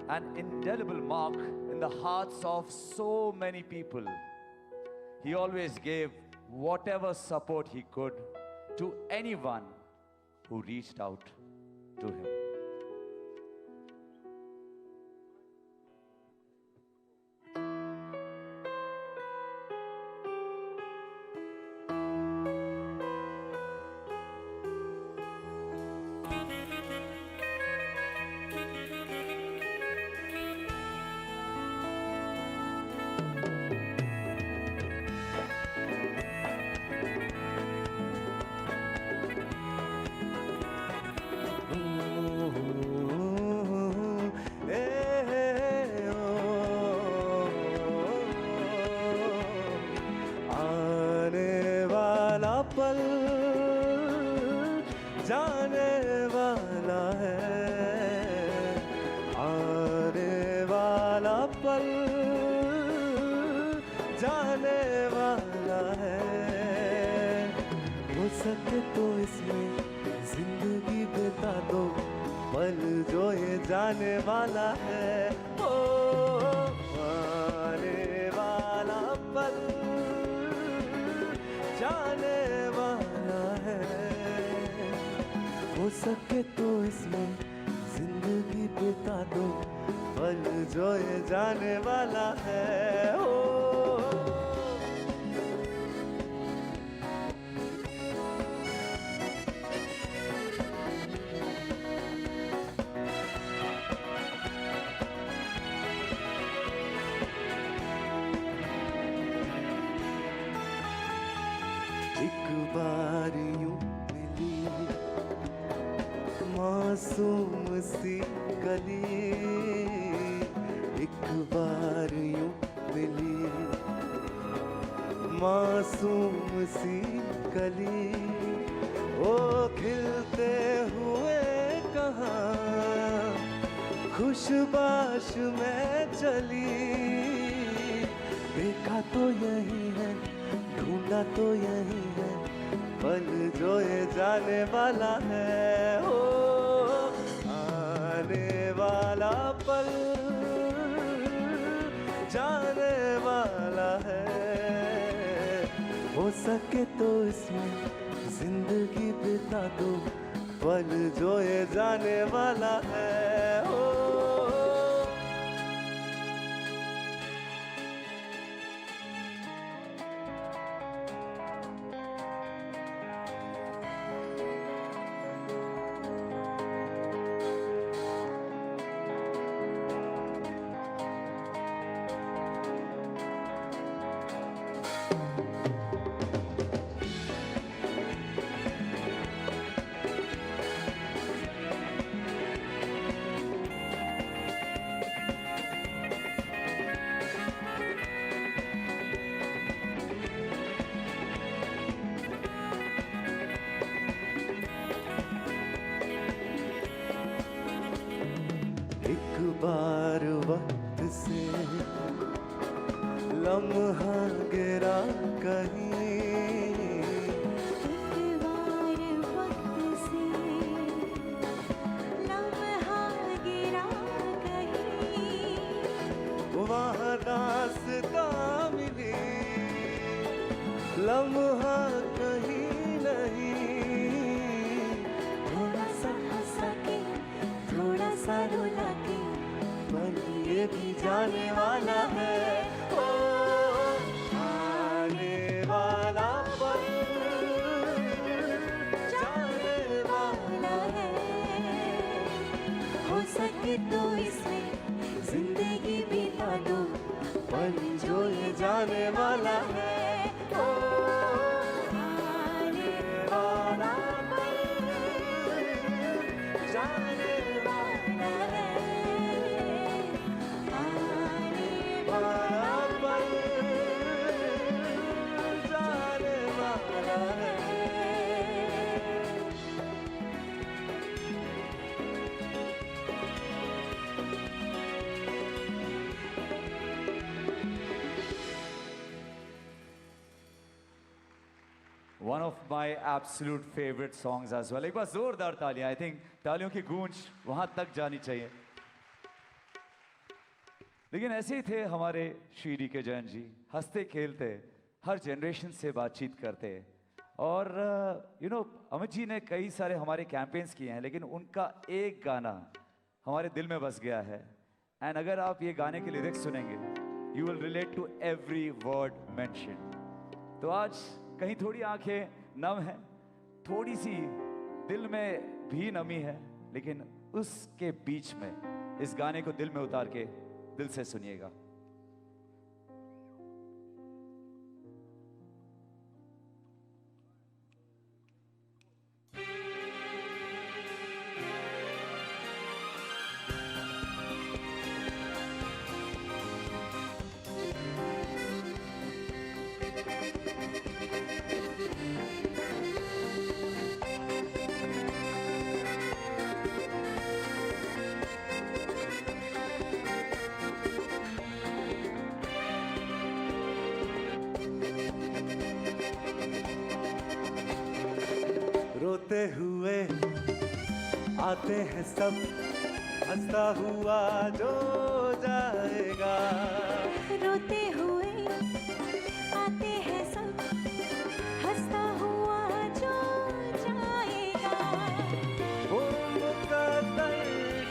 an indelible mark in the hearts of so many people. He always gave whatever support he could to anyone who reached out to him. आने वाला पल जाने वाला है, आने वाला पल जाने वाला है। हो सके तो इसमें जिंदगी बिता दो, पल जो ये जाने वाला है। ओ आने वाला पल जाने वाला है। हो सके तो इसमें जिंदगी बिता दो, पल जो ये जाने वाला है। ओ एक बार यूं मिली मासूम सी गली, एक बार यूं मिली मासूम सी कली वो खिलते हुए कहाँ खुशबाश में चली। देखा तो यही है, ढूंढा तो यही है, पल जो ये जाने वाला है। ओ आने वाला पल जाने वाला है। हो सके तो इसमें जिंदगी बिता दो, पल जो ये जाने वाला है। ओ एक बार वक्त से लम्हा गिरा कहीं, एक बार वक्त से लम्हा गिरा कहीं, वहाँ दास्ता मिली लम्हा कहीं नहीं। थोड़ा सा हंसा के थोड़ा सा रुला के, पर ये भी जाने वाला है। ओ आने वाला पल जाने वाला है। हो सके तो इसमें जिंदगी बिता दो, पल जो ये जाने वाला है। ओ आने वाला पल जाने वाला है। आने वाला पल जाने वाला है। One of my absolute favorite songs as well. एक बार जोरदार तालियां. I think तालियों की गूंज वहां तक जानी चाहिए. लेकिन ऐसे ही थे हमारे श्री डी के जैन जी, हंसते खेलते हर जनरेशन से बातचीत करते। और अमित जी ने कई सारे हमारे कैंपेन्स किए हैं, लेकिन उनका एक गाना हमारे दिल में बस गया है। एंड अगर आप ये गाने के लिरिक्स सुनेंगे, you will relate to every word mention. तो आज कहीं थोड़ी आंखें नम हैं, थोड़ी सी दिल में भी नमी है, लेकिन उसके बीच में इस गाने को दिल में उतार के दिल से सुनिएगा। रोते हुए आते हैं सब, हंसता हुआ जो जाएगा। रोते हुए आते हैं सब, हंसता हुआ जो जाएगा। वो मुकद्दर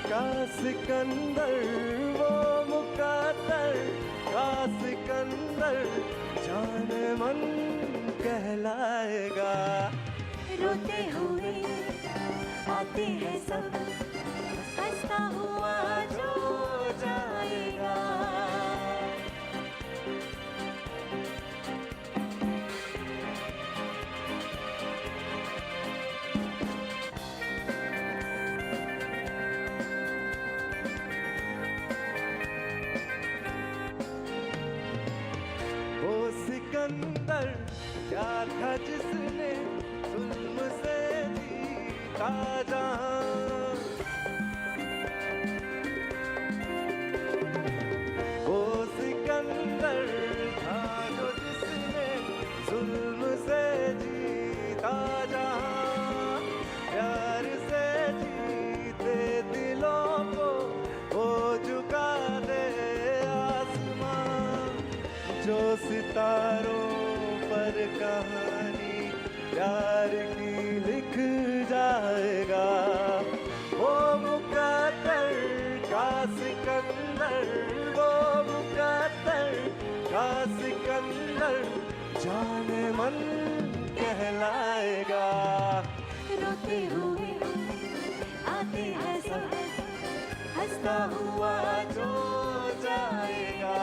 का सिकंदर, वो मुकद्दर का सिकंदर जाने मन कहलाएगा। रोते हुए आते हैं सब, हंसता हुआ जो जाएगा। वो सिकंदर प्यार था जिसने जुल्म से जीता जहां, वो सिकंदर था जो जिसने जुल्म से जीता जहां, प्यार से जीते दिलों को वो झुका दे आसमां, जो सितारों पर कहानी प्यार की लिख जाएगा, वो मुकद्दर का सिकंदर, वो मुकद्दर का सिकंदर जाने मन कहलाएगा। रोते हुए आते हैं सब, हंसता हुआ जो जाएगा।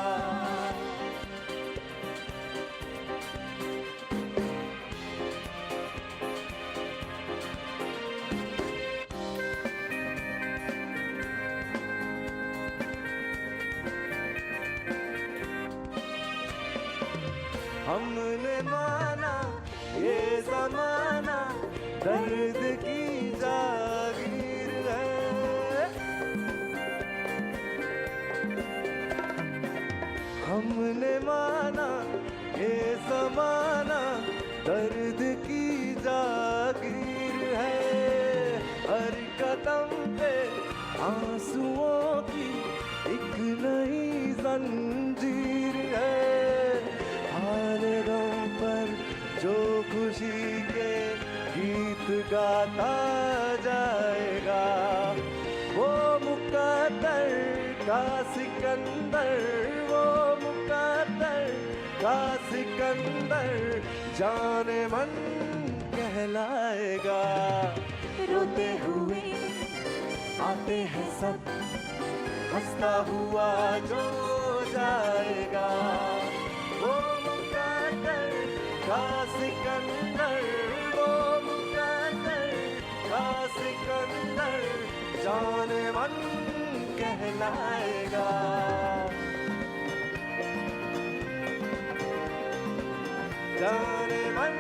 हमने माना ये जमाना दर्द की जागीर है, हमने माना ये जमाना दर्द की जागीर है, हर कदम पे आंसुओं की एक नई जंजीर है, हर गम पर जो खुशी के गीत गाता जाएगा, वो मुकद्दर का सिकंदर, वो मुकद्दर का सिकंदर जाने मन कहलाएगा। रोते हुए आते हैं सब, हंसता हुआ जो जाएगा, वो मुकद्दर का सिकंदर, वो मुकद्दर का सिकंदर जाने मन कहलाएगा। जाने मन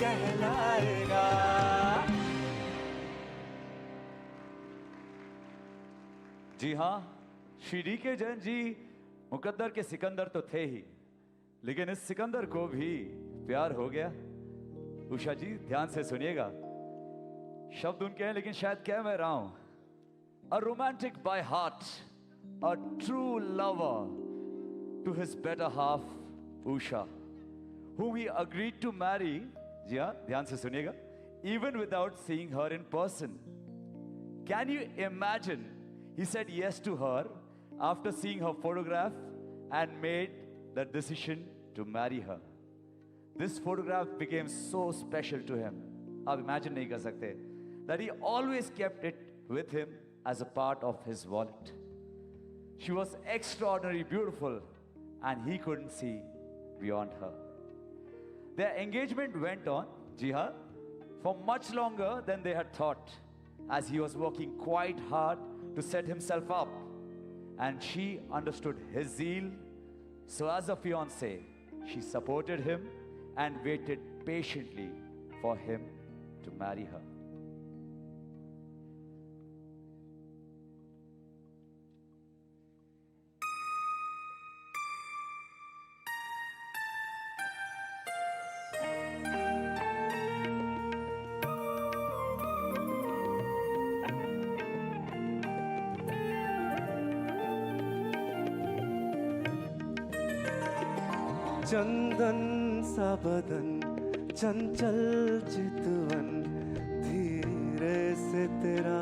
कहलाएगा। जी हाँ, श्री डी के जैन जी मुकद्दर के सिकंदर तो थे ही, लेकिन इस सिकंदर को भी प्यार हो गया। उषा जी ध्यान से सुनिएगा, शब्द उनके हैं लेकिन शायद कह मैं रहा हूं। A romantic by heart, a true lover to his better half Usha, whom he agreed to marry, जी हाँ ध्यान से सुनिएगा, even without seeing her in person. Can you imagine? He said yes to her after seeing her photograph and made the decision to marry her. This photograph became so special to him. आप imagine नहीं कर सकते that he always kept it with him as a part of his wallet. She was extraordinarily beautiful and he couldn't see beyond her. Their engagement went on, जी हाँ, for much longer than they had thought, as he was working quite hard to set himself up, and she understood his zeal. So as a fiancée, she supported him and waited patiently for him to marry her. चंदन सा बदन चंचल चितवन, धीरे से तेरा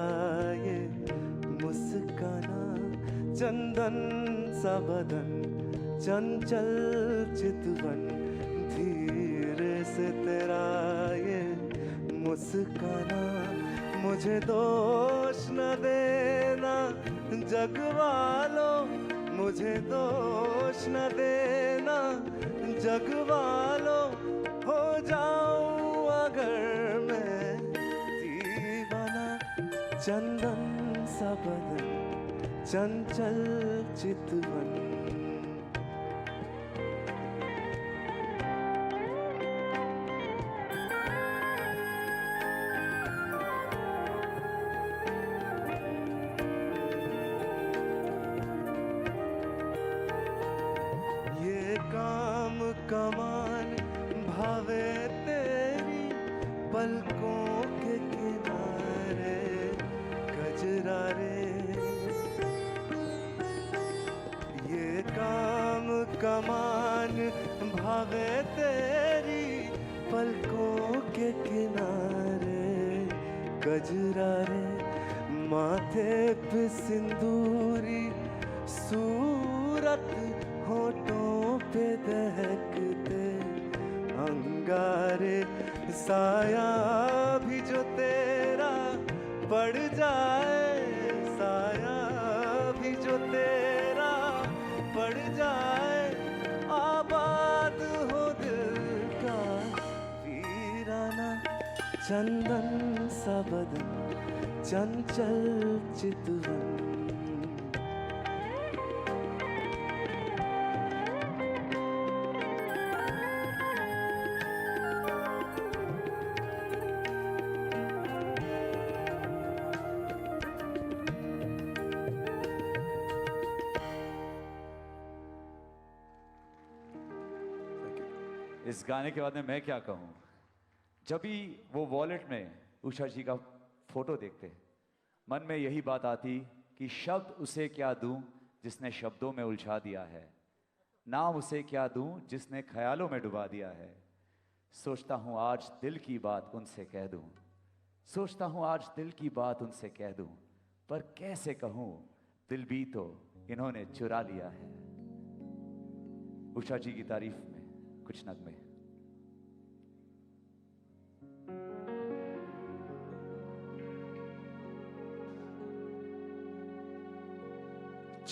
ये मुस्काना, चंदन सा बदन चंचल चितवन, धीरे से तेरा ये मुस्काना, मुझे दोष न देना जग वालों, मुझे दोष न देना जग वालों, हो जाऊं अगर मैं दीवाना, चंदन सा बदन चंचल चितवन। कमान भावे तेरी पलकों के किनारे गजरा रे माथे पे सिंदूरी सूरत होठों पे दहकते अंगारे साया भी जो तेरा पड़ जाए साया भी जो तेरा पड़ जाए आबाद हो दिल का वीराना चंदन सा बदन चंचल चितवन इस गाने के बाद में मैं क्या कहूँ, जब भी वो वॉलेट में उषा जी का फोटो देखते मन में यही बात आती कि शब्द उसे क्या दूं जिसने शब्दों में उलझा दिया है, नाम उसे क्या दूं जिसने ख्यालों में डुबा दिया है। सोचता हूँ आज दिल की बात उनसे कह दूं, सोचता हूँ आज दिल की बात उनसे कह दूं, पर कैसे कहूँ दिल भी तो इन्होंने चुरा लिया है। उषा जी की तारीफ में कुछ नगमे।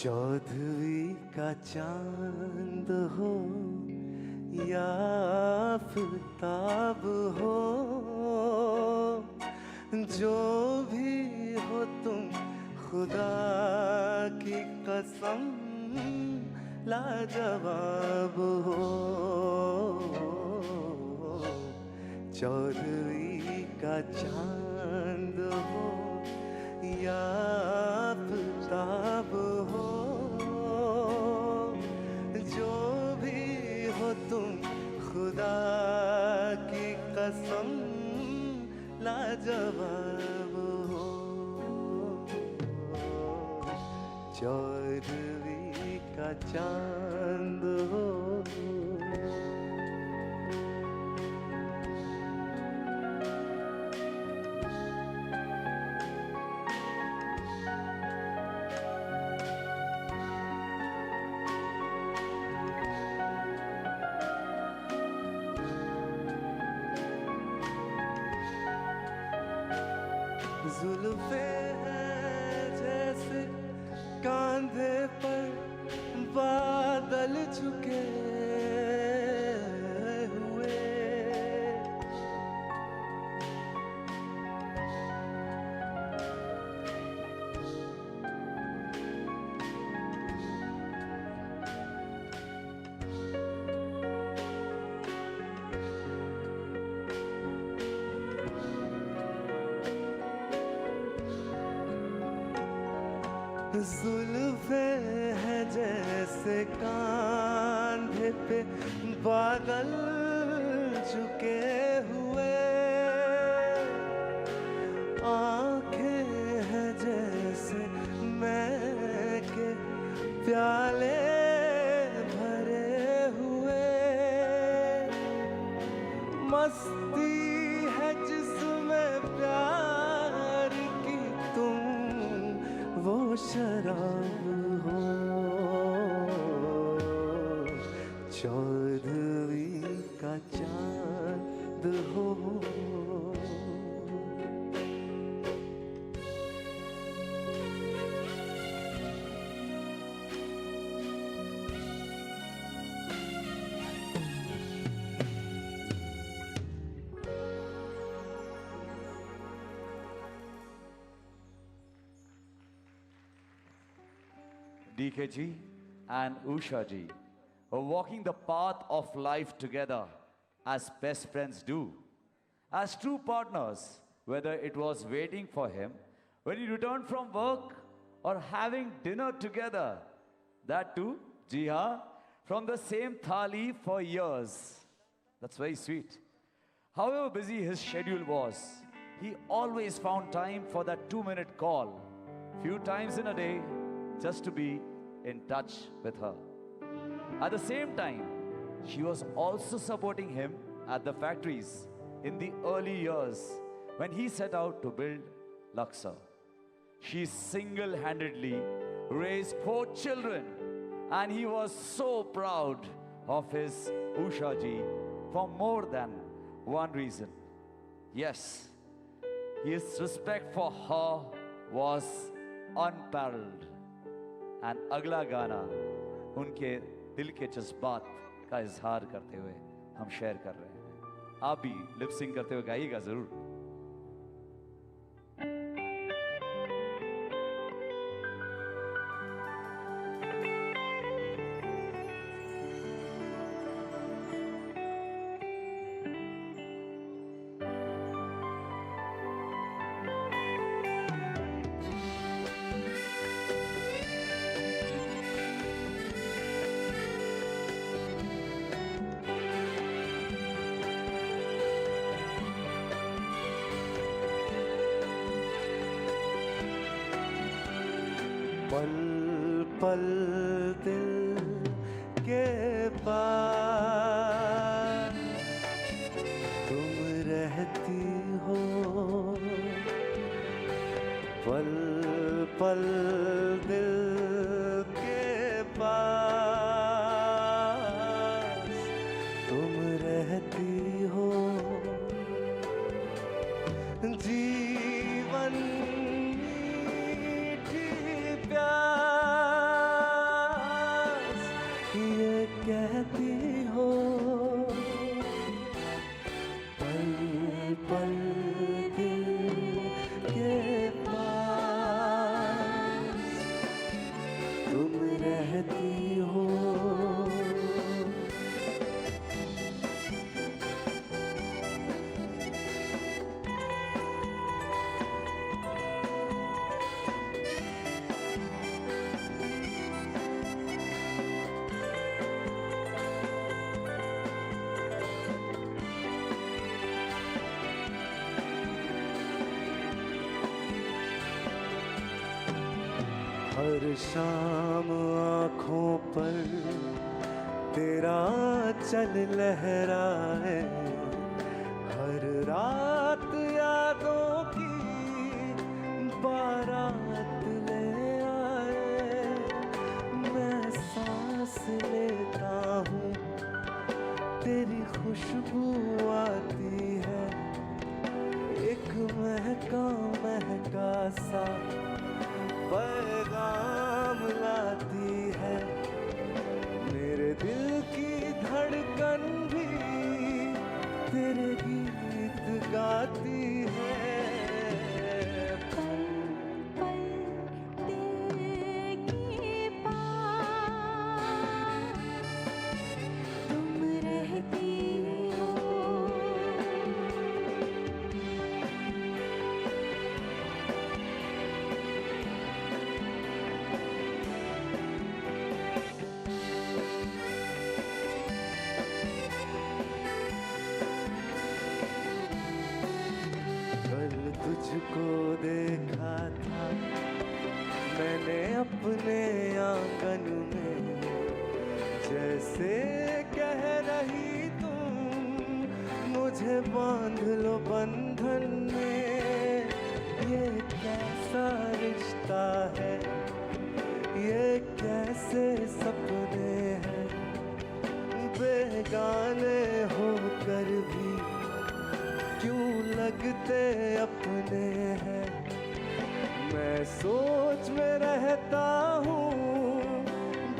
चौदहवीं का चांद हो या आफताब हो, जो भी हो तुम खुदा की कसम लाजवाब हो। चौदहवीं का चांद हो या आफताब हो, जो भी हो तुम खुदा की कसम लाजवाब हो। चौदहवीं का चांद हो। जुल्फे हैं जैसे कांधे पर बादल झुके हुए, जुल्फे हैं जैसे कांधे पे बादल झुके हुए, आंखें हैं जैसे मैं के प्याले भरे हुए, मस्ती है जिसमें प्यार की तुम वो शराब हो। चौदहवीं का चांद हो। DK ji and Usha ji were walking the path of life together as best friends do, as true partners, whether it was waiting for him when he returned from work or having dinner together. That too, ji haan, from the same thali for years. That's very sweet. However busy his schedule was, he always found time for that 2-minute call, few times in a day, just to be in touch with her. At the same time, she was also supporting him at the factories in the early years when he set out to build Luxor. She single-handedly raised 4 children, and he was so proud of his Usha ji for more than one reason. Yes, his respect for her was unparalleled. And अगला गाना उनके दिल के जज्बात का इजहार करते हुए हम शेयर कर रहे हैं. आप भी लिप सिंग करते हुए गाइएगा जरूर. पल पल दिल के पास तुम रहती हो, पल पल दिल के पास तुम रहती हो, जीवन प्यास ये कहती हो, पल पल दिल के पास तुम रहती हो. हर शाम आँखों पर तेरा चल लहराए, हर रात यादों की बारात ले आए. मैं सांस लेता हूँ तेरी खुशबू आती है, एक महका महका सा पैगाम लाती है. मेरे दिल की धड़कन भी तेरे गीत गाती है. पल पल दिल के पास तुम रहती हो. कल तुझको देखा था मैंने अपने आंगन में, जैसे कह रही तुम मुझे बांध लो बंधन में. ये कैसा रिश्ता है, ये कैसे सपने हैं, बेगाने होकर भी क्यों लगते अपने हैं. मैं सोच में रहता हूँ,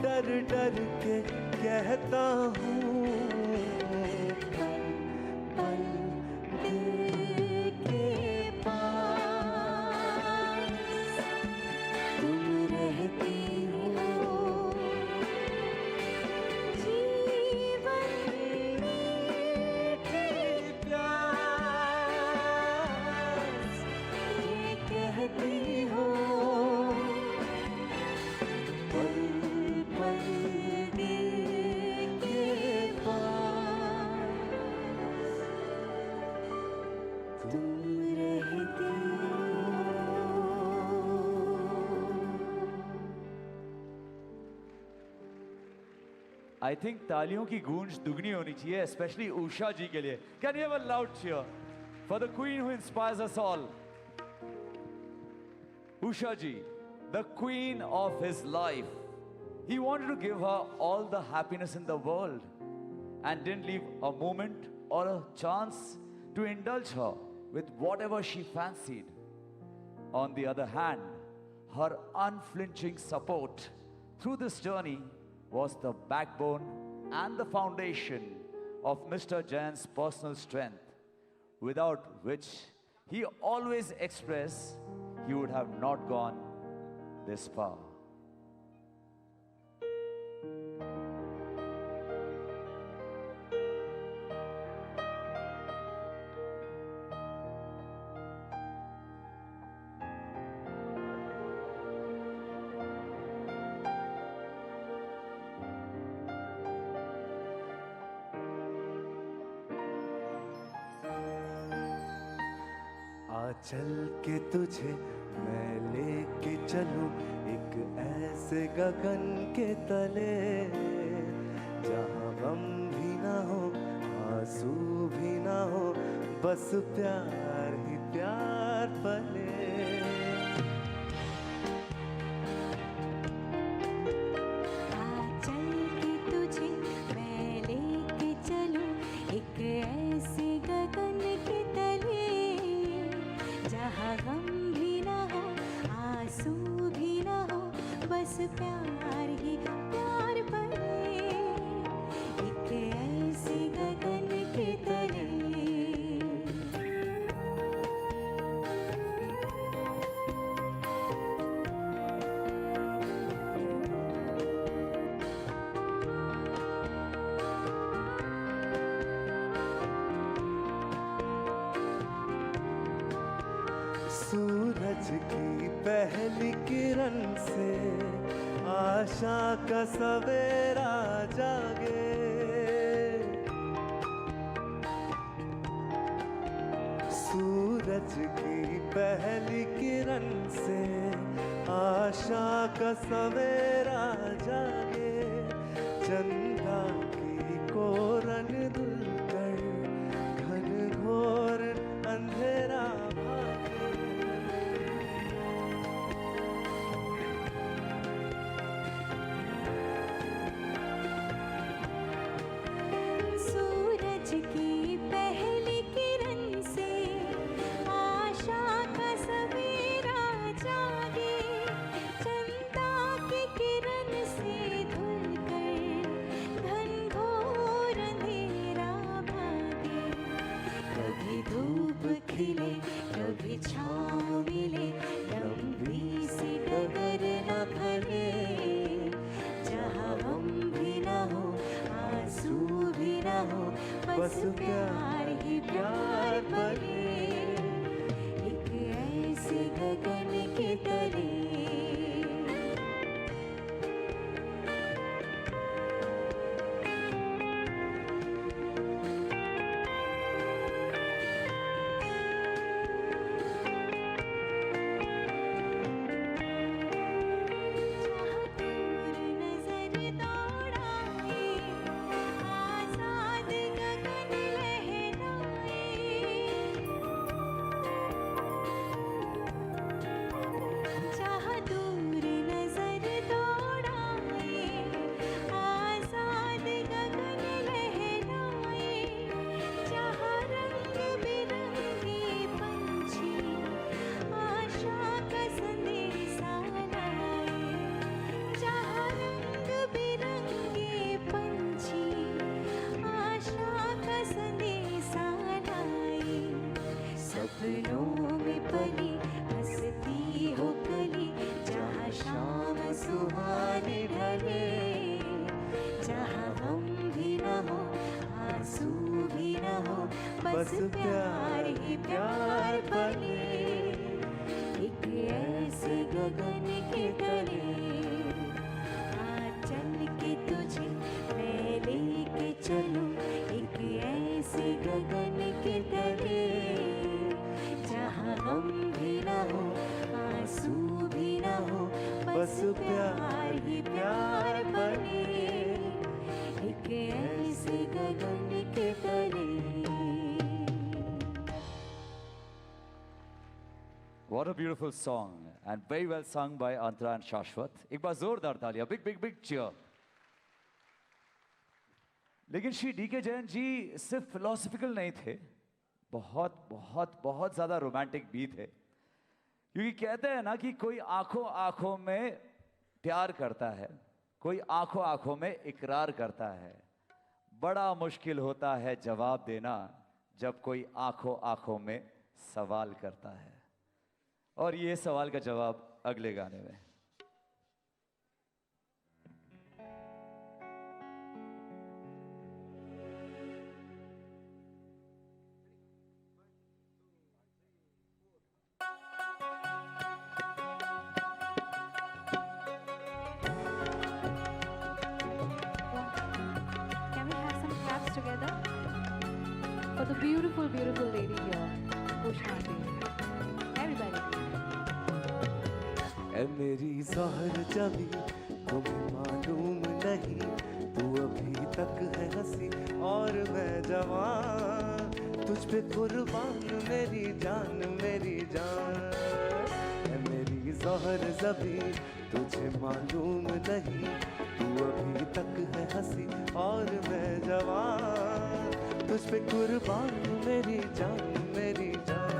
डर डर के कहता हूँ, पल दिल के पास तुम रहती हो. जीवन मीठी प्यास ये कहती हो, पल पल दिल के पास I think तालियों की गूंज दुगनी होनी चाहिए, especially उषा जी के लिए. Can you have a loud cheer for the queen who inspires us all? Usha ji, the queen of his life. He wanted to give her all the happiness in the world and didn't leave a moment or a chance to indulge her with whatever she fancied. On the other hand, her unflinching support through this journey was the backbone and the foundation of Mr. Jain's personal strength, without which he always expressed he would have not gone this far. चल के तुझे मैं लेके चलूं एक ऐसे गगन के तले, जहां गम भी ना हो आंसू भी ना हो, बस प्यार ही प्यार पले. प्यार ही प्यार पले, एक ऐसे गगन के तले. सूरज की पहली किरण से आशा का सवेरा जागे, सूरज की पहली किरण से आशा का सवेरा जागे, चंदा की कोरन धुलकर घन घोर अंधेरा की पहली किरण से आशा का सवेरा जागे, चंदा की किरण से धुलकर घनघोर अंधेरा भागे. कभी धूप खिले कभी छाँव मिले, लंबी सी डगर न खले, जहाँ गम भी न हो आंसू भी न हो, बस प्यार ही प्यार पले, एक ऐसे गगन के तले. सपनों में पली हंसती हो कली, जहाँ शाम सुहानी ढले, जहाँ गम भी न हो आंसू भी न हो, बस प्यार ही प्यार पले, एक ऐसे गगन के तले. चल के तुझे मैं लेके चलूं एक ऐसे गगन के तले, जहाँ गम भी न हो आंसू भी न हो, बस प्यार ही प्यार पले, एक ऐसे गगन के तले. What a beautiful song, and very well sung by Antara and Shashwat. एक बार जोरदार तालियां, big cheer. लेकिन श्री डी के जैन जी सिर्फ फिलोसफिकल नहीं थे, बहुत ज़्यादा रोमांटिक भी थे. क्योंकि कहते हैं ना कि कोई आंखों आंखों में प्यार करता है, कोई आंखों आंखों में इकरार करता है. बड़ा मुश्किल होता है जवाब देना जब कोई आंखों आंखों में सवाल करता है. और ये सवाल का जवाब अगले गाने में. Can we have some claps together for the beautiful, beautiful lady here, Ushanti? Everybody. ऐ मेरी ज़हर जबी तुम्हें मालूम नहीं, तू अभी तक है हंसी और मैं जवान, तुझ पे कुर्बान मेरी जान मेरी जान. ऐ मेरी ज़हर जबी तुझे मालूम नहीं, तू अभी तक है हंसी और मैं जवान, तुझ पे कुर्बान मेरी जान मेरी जान.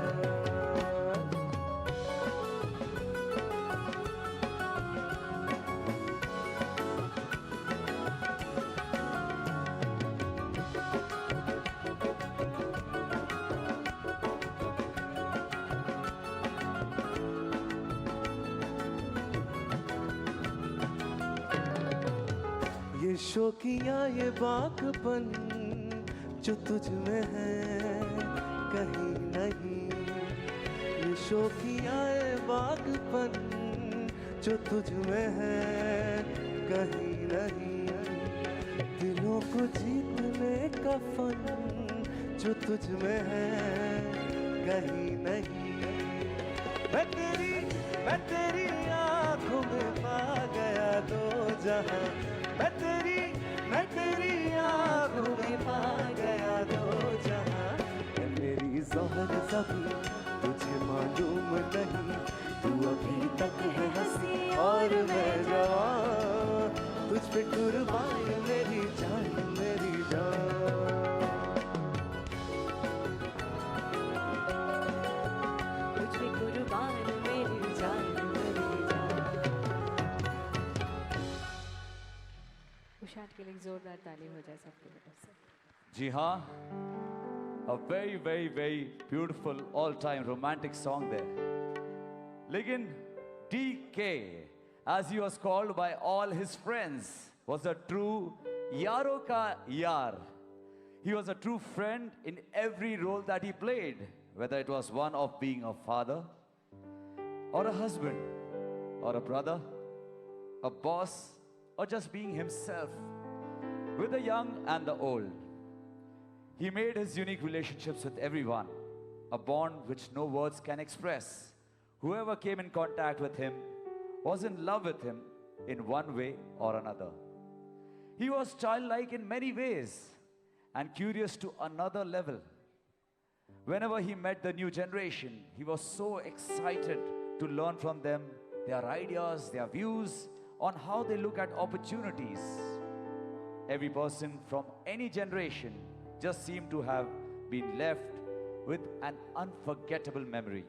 ये शौकियाँ ये बाकपन जो तुझ में है कहीं नहीं, ये शौकियाँ ये बाकपन जो तुझ में है कहीं नहीं, दिलों को जीतने का फन जो तुझ में है कहीं नहीं. मैं तेरी आँखों में पा गया दो जहां, मैं तेरी आँखों में पा गया दो जहां. ऐ मेरी ज़हर ज़बी तुझे मालूम नहीं, तू अभी तक है हंसी और मैं जवान, तुझ पे कुर्बान मेरी जान मेरी जान. तुझ पे कुर्बान मेरी जान मेरी जान. उषाद के लिए जोरदार ताली हो जाए सबके तरफ से. जी हाँ, a very beautiful all-time romantic song there. लेकिन DK, as he was called by all his friends, was a true यारों का यार. He was a true friend in every role that he played, whether it was one of being a father, or a husband, or a brother, a boss, or just being himself, with the young and the old. He made his unique relationships with everyone, a bond which no words can express. Whoever came in contact with him was in love with him in one way or another. He was childlike in many ways and curious to another level. Whenever he met the new generation, he was so excited to learn from them their ideas, their views on how they look at opportunities. Every person from any generation just seemed to have been left with an unforgettable memory.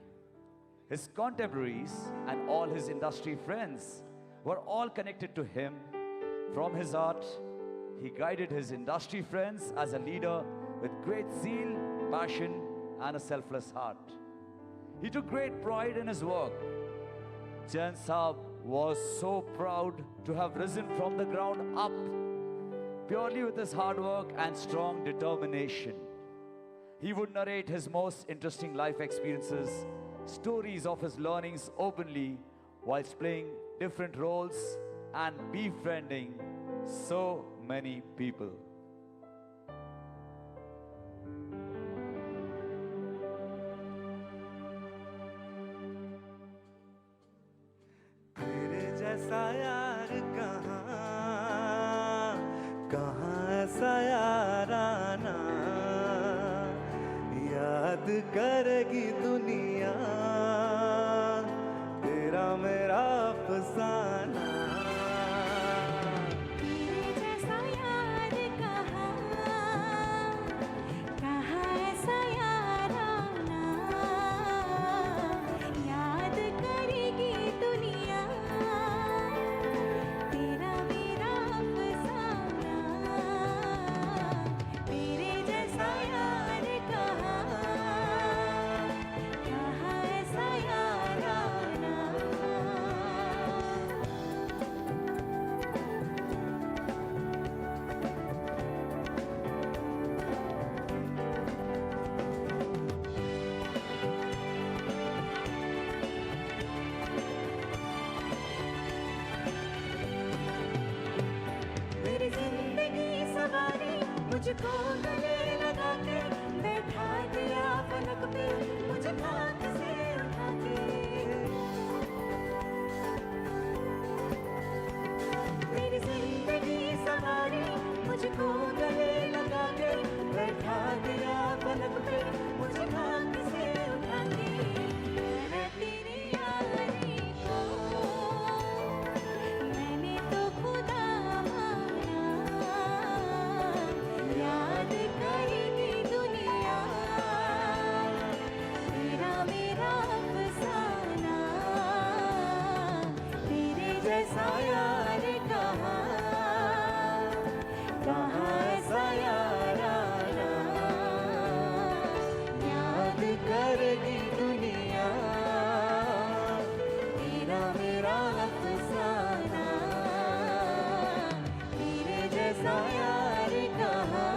His contemporaries and all his industry friends were all connected to him. From his art, he guided his industry friends as a leader with great zeal, passion, and a selfless heart. He took great pride in his work. Jain Saab was so proud to have risen from the ground up, purely with his hard work and strong determination. He would narrate his most interesting life experiences, stories of his learnings openly, whilst playing different roles and befriending so many people. तेरे जैसा यार कहाँ करेगी दुनिया तेरा मेरा अफसाना। तेरे जैसा यार कहाँ ऐसा यार आना, याद करेगी दुनिया तेरा मेरा अफसाना। तेरे जैसा यार कहाँ ऐसा यार आना। मेरी जिंदगी सवारी मुझको गले लगा के, बैठा दिया पलक पे मुझे खाक से उठा के। मेरी जिंदगी सवारी मुझको गले लगा के, बैठा दिया पलक पे मुझे खाक से उठा के। मैं तेरी यारी को मैंने तो खुदा माना, याद करेगी दुनिया तेरा मेरा अफसाना। तेरे जैसा यार कहाँ ऐसा यार आना, याद करेगी दुनिया तेरा मेरा अफसाना। तेरे जैसा यार कहाँ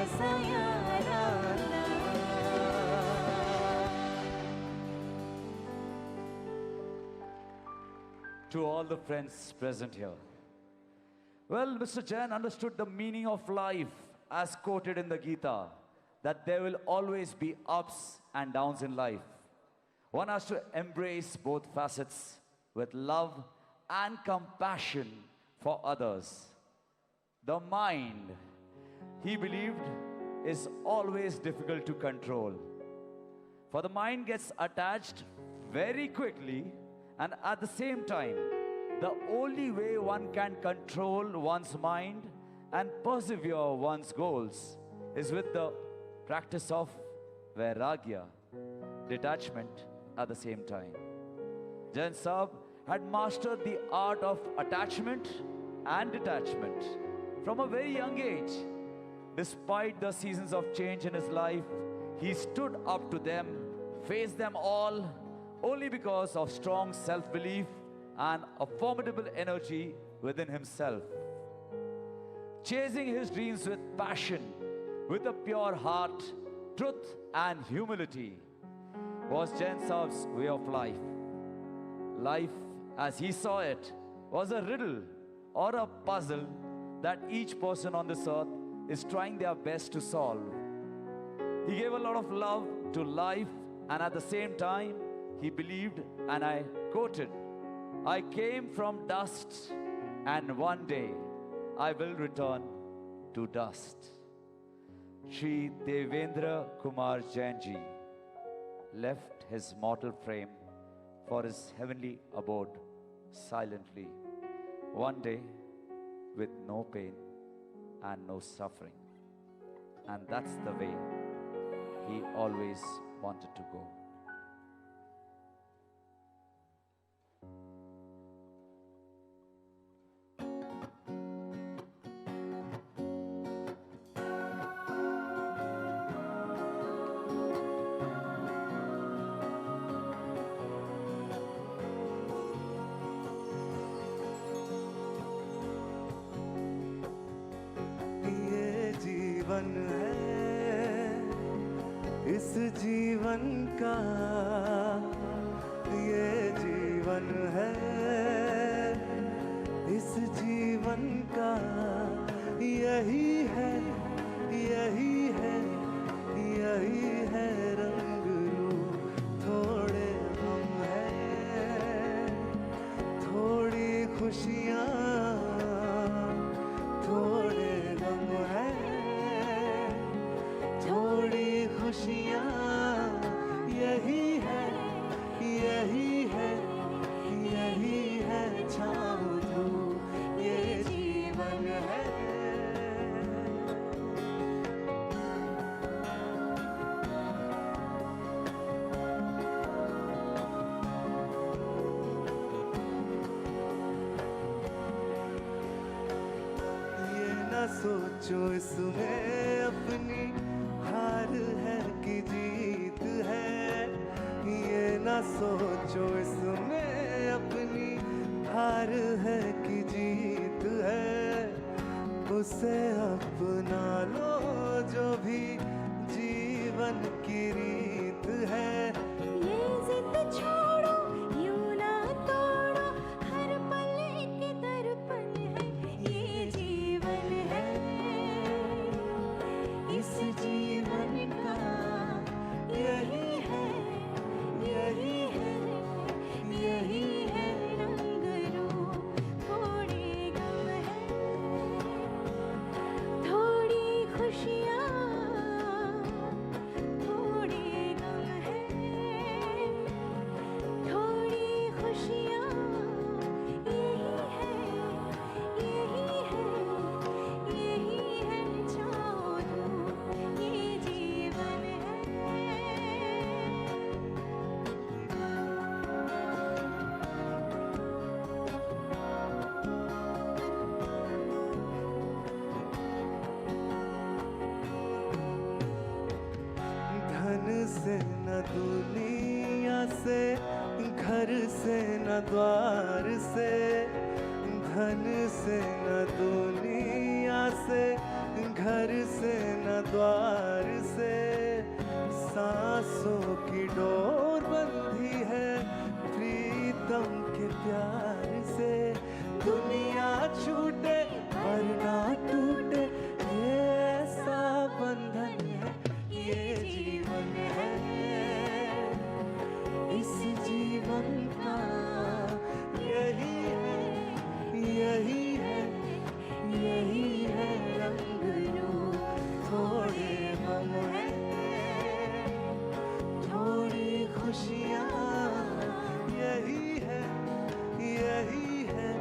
ऐसा यार आना। To all the friends present here. Well, Mr. Jain understood the meaning of life as quoted in the Gita, that there will always be ups and downs in life. One has to embrace both facets with love and compassion for others. The mind, he believed, is always difficult to control. For the mind gets attached very quickly, and at the same time, the only way one can control one's mind and persevere one's goals is with the practice of vairagya, detachment at the same time. Jain Sahib had mastered the art of attachment and detachment from a very young age. Despite the seasons of change in his life, he stood up to them, faced them all, only because of strong self-belief and a formidable energy within himself. Chasing his dreams with passion, with a pure heart, truth and humility was Jain Sahib's way of life. Life, as he saw it, was a riddle or a puzzle that each person on this earth is trying their best to solve. He gave a lot of love to life, and at the same time, he believed, and I quoted, "I came from dust, and one day I will return to dust." Shri Devendra Kumar Jain ji left his mortal frame for his heavenly abode silently, one day with no pain and no suffering. And that's the way he always wanted to go. ये जीवन है, इस जीवन का ये जीवन है, इस जीवन का यही है, यही है, यही है रंग रूप। थोड़े हम हैं, थोड़ी खुशियाँ, थोड़े गम हैं, थोड़ी सोचो इसमें अपनी हार है कि जीत है, ये ना सोचो इसमें अपनी हार है कि जीत है, उसे अपना लो जो भी जीवन की रीत है। ये जिद छोड़ो, यूं ना तोड़ो, हर पल एक दर्पण है, ये जीवन है, इस जीवन का यही है, यही है, यही है रंग रूप। थोड़ी गम है, थोड़ी खुशियाँ, थोड़ी गम है, थोड़ी खुशियाँ, यही है, यही है, यही है जादू, ये जीवन है। धन से न दुनिया से, घर से न द्वार से, धन से न दुनिया से, घर से न द्वार से, सांसों की डोर बंधी है प्रीतम के प्यार से। दुनिया छूटे पर ना टूटे, ये ऐसा बंधन है, ये जीवन है, इस जीवन का यही है, यही है, यही है रंग रूप। थोड़े गम है, थोड़ी खुशियाँ, यही है, यही है,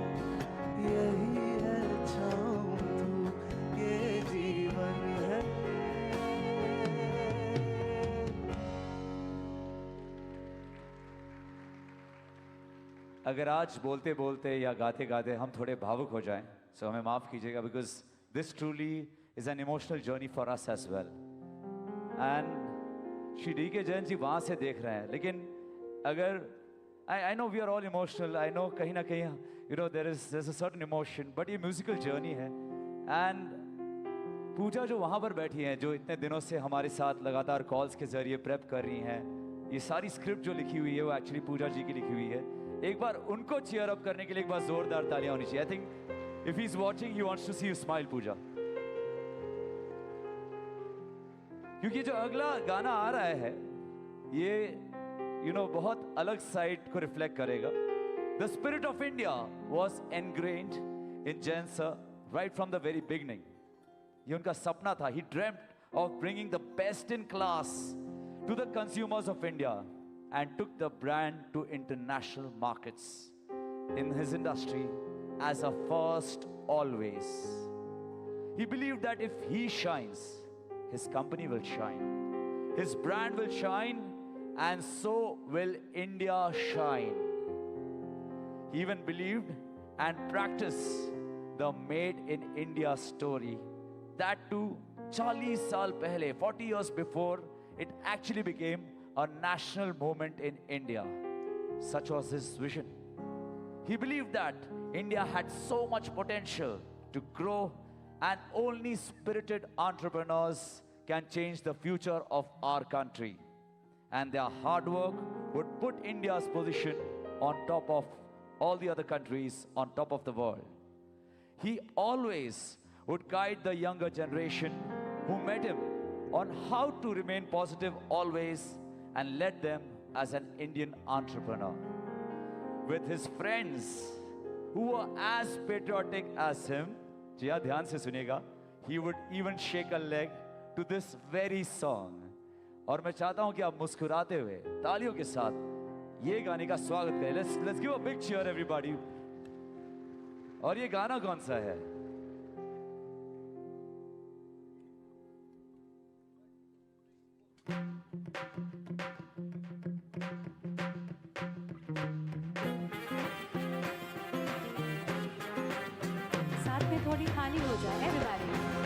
यही है छाँव धूप, ये जीवन है। अगर आज बोलते बोलते या गाते गाते हम थोड़े भावुक हो जाएं, तो हमें माफ कीजिएगा, because this truly is an emotional journey for us as well. And Shri D K Jain जी वहाँ से देख रहे हैं, लेकिन अगर I know we are all emotional, I know कहीं ना कहीं you know there is a certain emotion, but ये म्यूजिकल जर्नी है। एंड पूजा जो वहाँ पर बैठी हैं, जो इतने दिनों से हमारे साथ लगातार कॉल्स के जरिए प्रेप कर रही हैं, ये सारी स्क्रिप्ट जो लिखी हुई है वो एक्चुअली पूजा जी की लिखी हुई है। एक बार उनको चीयर अप करने के लिए एक बार जोरदार तालियां होनी चाहिए। I think if he is watching he wants to see you smile Puja, क्योंकि जो अगला गाना आ रहा है ये यू नो बहुत अलग साइड को रिफ्लेक्ट करेगा। The spirit of India was engrained in Jain sir right from the very beginning. ये उनका सपना था। He dreamed of bringing the best in class to the consumers of India and took the brand to international markets in his industry as a first always. He believed that if he shines, his company will shine, his brand will shine, and so will India shine. He even believed and practiced the made in India story, that too 40 saal pehle, 40 years before it actually became a national movement in India. Such was his vision. He believed that India had so much potential to grow, and only spirited entrepreneurs can change the future of our country. And their hard work would put India's position on top of all the other countries on top of the world. He always would guide the younger generation who met him on how to remain positive always, and led them as an Indian entrepreneur. With his friends who were as patriotic as him, जी हाँ ध्यान से सुनिएगा, he would even shake a leg to this very song. और मैं चाहता हूँ कि आप मुस्कुराते हुए तालियों के साथ ये गाने का स्वागत करें. Let's give a big cheer everybody. और ये गाना कौन सा है? साथ में थोड़ी थाली हो जाए everybody.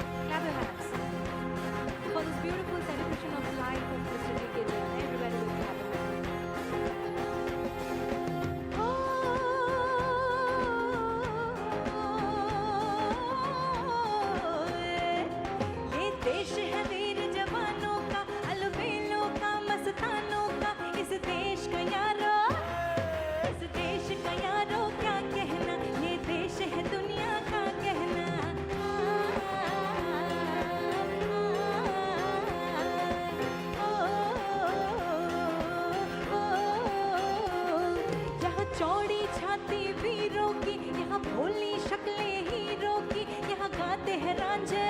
छाती वीरों की, यहाँ भोली शक्लें हीरो की, यहाँ गाते हैं रांझे,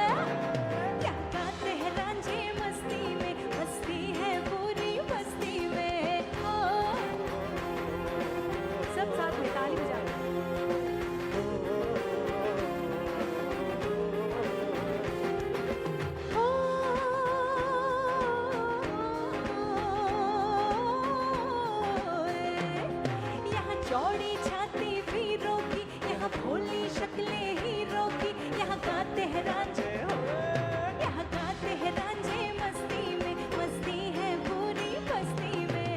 क्या गाते हैं रांझे मस्ती में, मस्ती है पूरी मस्ती में। ओ सब साथ में ताली बजाओ। यहाँ चौड़ी छाती वीरों की, यहाँ भोली शक्लें हीरो की, यहाँ गाते हैं रांझे, यहाँ गाते हैं रांझे मस्ती में, मस्ती है पूरी मस्ती में।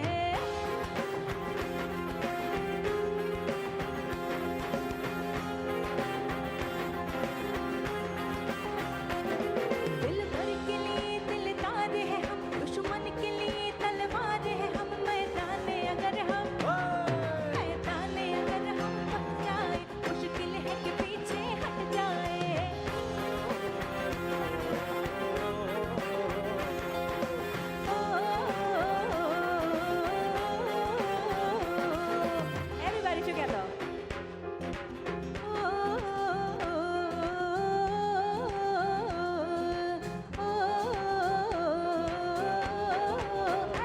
दिल भर के लिए दिल तारे हैं हम, दुश्मन के लिए तलवार है हम, मैदाने अगर हम बच जाए, मुश्किल है कि पीछे हट जाए। Everybody together.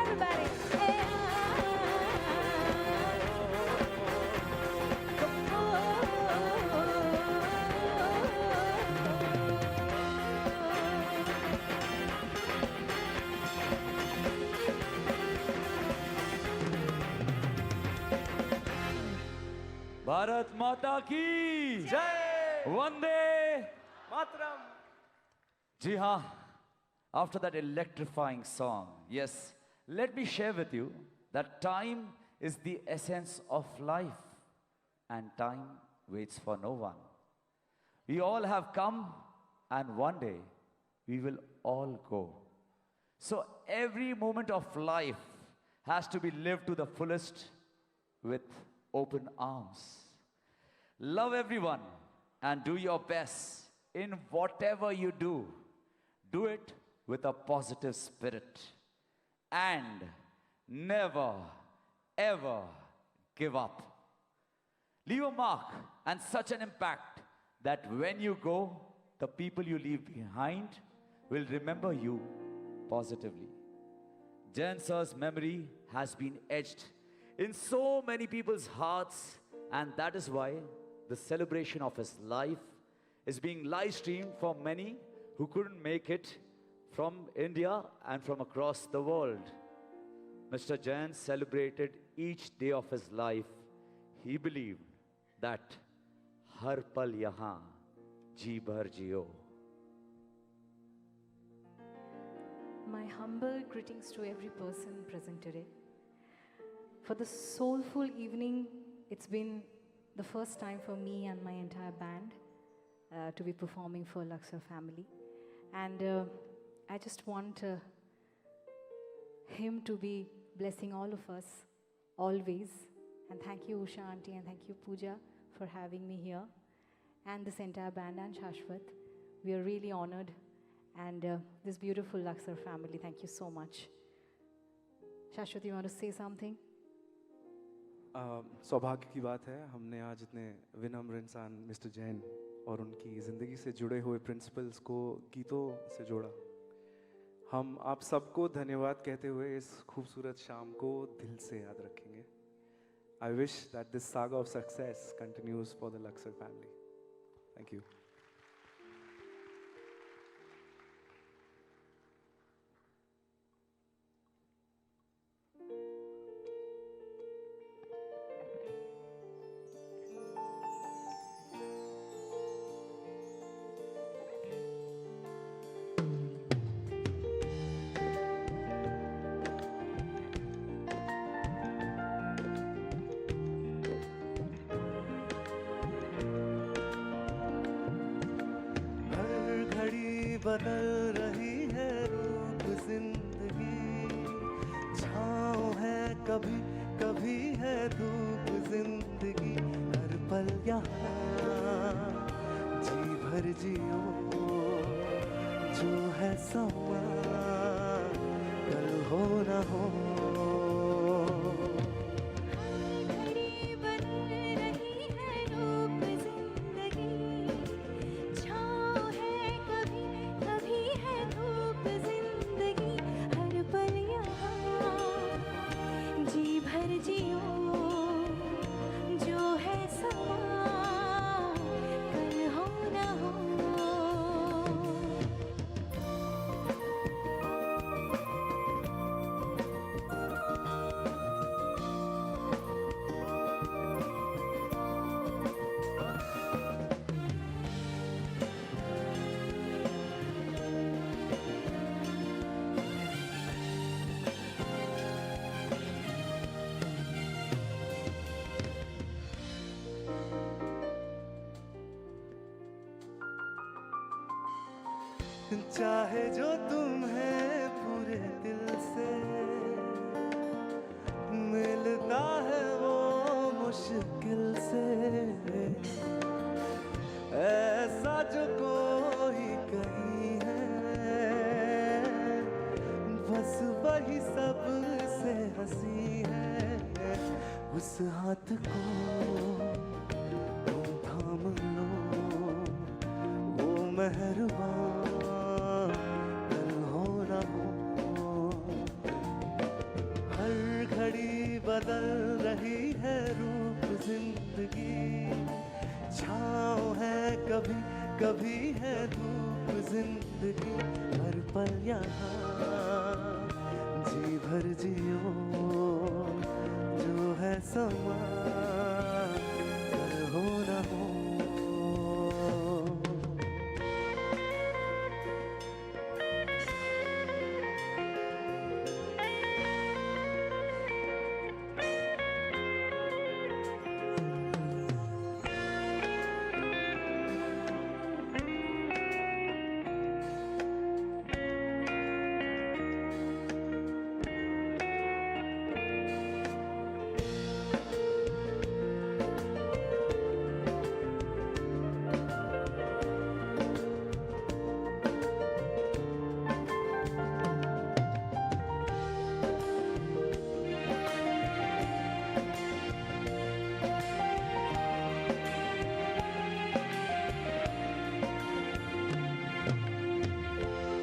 Everybody. भारत माता की जय वंदे मातरम। जी हाँ, after that electrifying song, yes, let me share with you that time is the essence of life and time waits for no one. We all have come and one day we will all go. So every moment of life has to be lived to the fullest with open arms. Love everyone and do your best in whatever you do. Do it with a positive spirit and never ever give up. Leave a mark and such an impact that when you go, the people you leave behind will remember you positively. Jain sir's memory has been etched in so many people's hearts, and that is why the celebration of his life is being live streamed for many who couldn't make it from India and from across the world. Mr. Jain celebrated each day of his life. He believed that har pal yahan ji bhar jiyo. My humble greetings to every person present today. For the soulful evening, it's been the first time for me and my entire band to be performing for Luxor family. And I just want him to be blessing all of us always. And thank you, Usha auntie, and thank you, Pooja, for having me here. And this entire band and Shashwat. We are really honored. And this beautiful Luxor family, thank you so much. Shashwat, you want to say something? सौभाग्य की बात है, हमने आज इतने विनम्र इंसान mister Jain और उनकी ज़िंदगी से जुड़े हुए प्रिंसिपल्स को गीतों से जोड़ा। हम आप सबको धन्यवाद कहते हुए इस खूबसूरत शाम को दिल से याद रखेंगे। I wish that this saga of success continues for the Luxor family. Thank you. बदल रही है रूप जिंदगी, छाँव है कभी कभी है धूप जिंदगी, हर पल यहाँ जी भर जियो, जो है समा कल हो न हो। घड़ी बदल रही चाहे जो तुम्हें पूरे दिल से, मिलता है वो मुश्किल से, ऐसा जो कोई कहीं है, बस वही सबसे हंसी है। उस हाथ को तुम थाम लो, वो मेहरबान कल हो ना हो। हर घड़ी बदल रही है रूप जिंदगी, छाँव है कभी कभी है धूप जिंदगी। हर पल यहाँ जी भर जियो, जो है समा कल हो ना हो।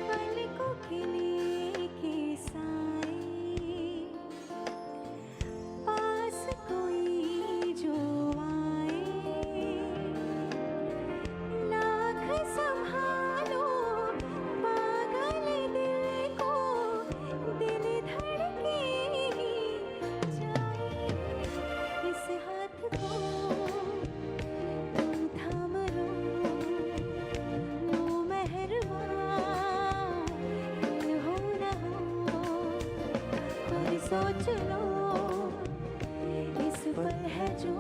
पलकों के लेके साए, पास कोई जो आए, लाख संभालो पागल दिल को, दिल धड़के जाए। इस हाथ को तुम थाम लो, लो मेहरबान हो ना हो। पर सोच लो इस पल है जो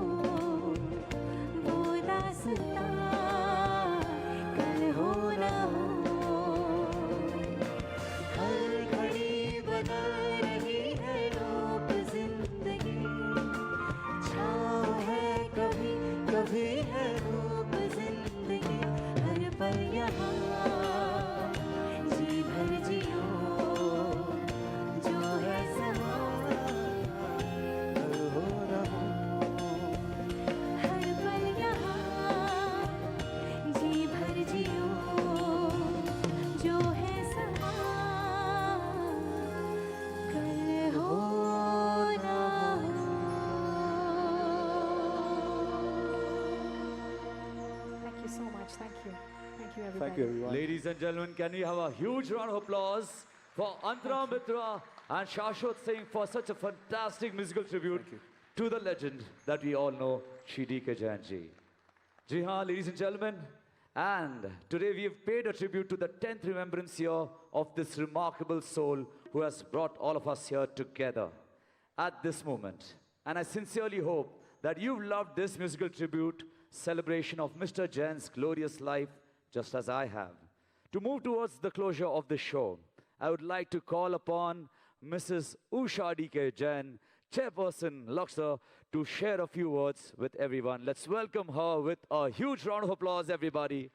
वो दास्तां कल हो ना हो। हर घड़ी बदल रही है रूप जिंदगी, छाँव है कभी कभी है धूप जिंदगी। हर पल यहाँ जी भर जियो, जो है समा कल हो ना हो। हर पल यहाँ जी भर जियो, जो है समा कल हो ना हो। Thank you so much. Thank you. Thank you, everybody. Thank you, everyone. Ladies and gentlemen, can we have a huge round of applause for Antara Mitra and Shashwat Singh for such a fantastic musical tribute to the legend that we all know, Shri D K Jain ji. Ji haan, ladies and gentlemen, and today we have paid a tribute to the 10th remembrance year of this remarkable soul who has brought all of us here together at this moment. And I sincerely hope that you've loved this musical tribute celebration of Mr. Jain's glorious life just as I have. To move towards the closure of the show, I would like to call upon Mrs. Usha D K Jain, Chairperson Luxor, to share a few words with everyone. Let's welcome her with a huge round of applause, everybody.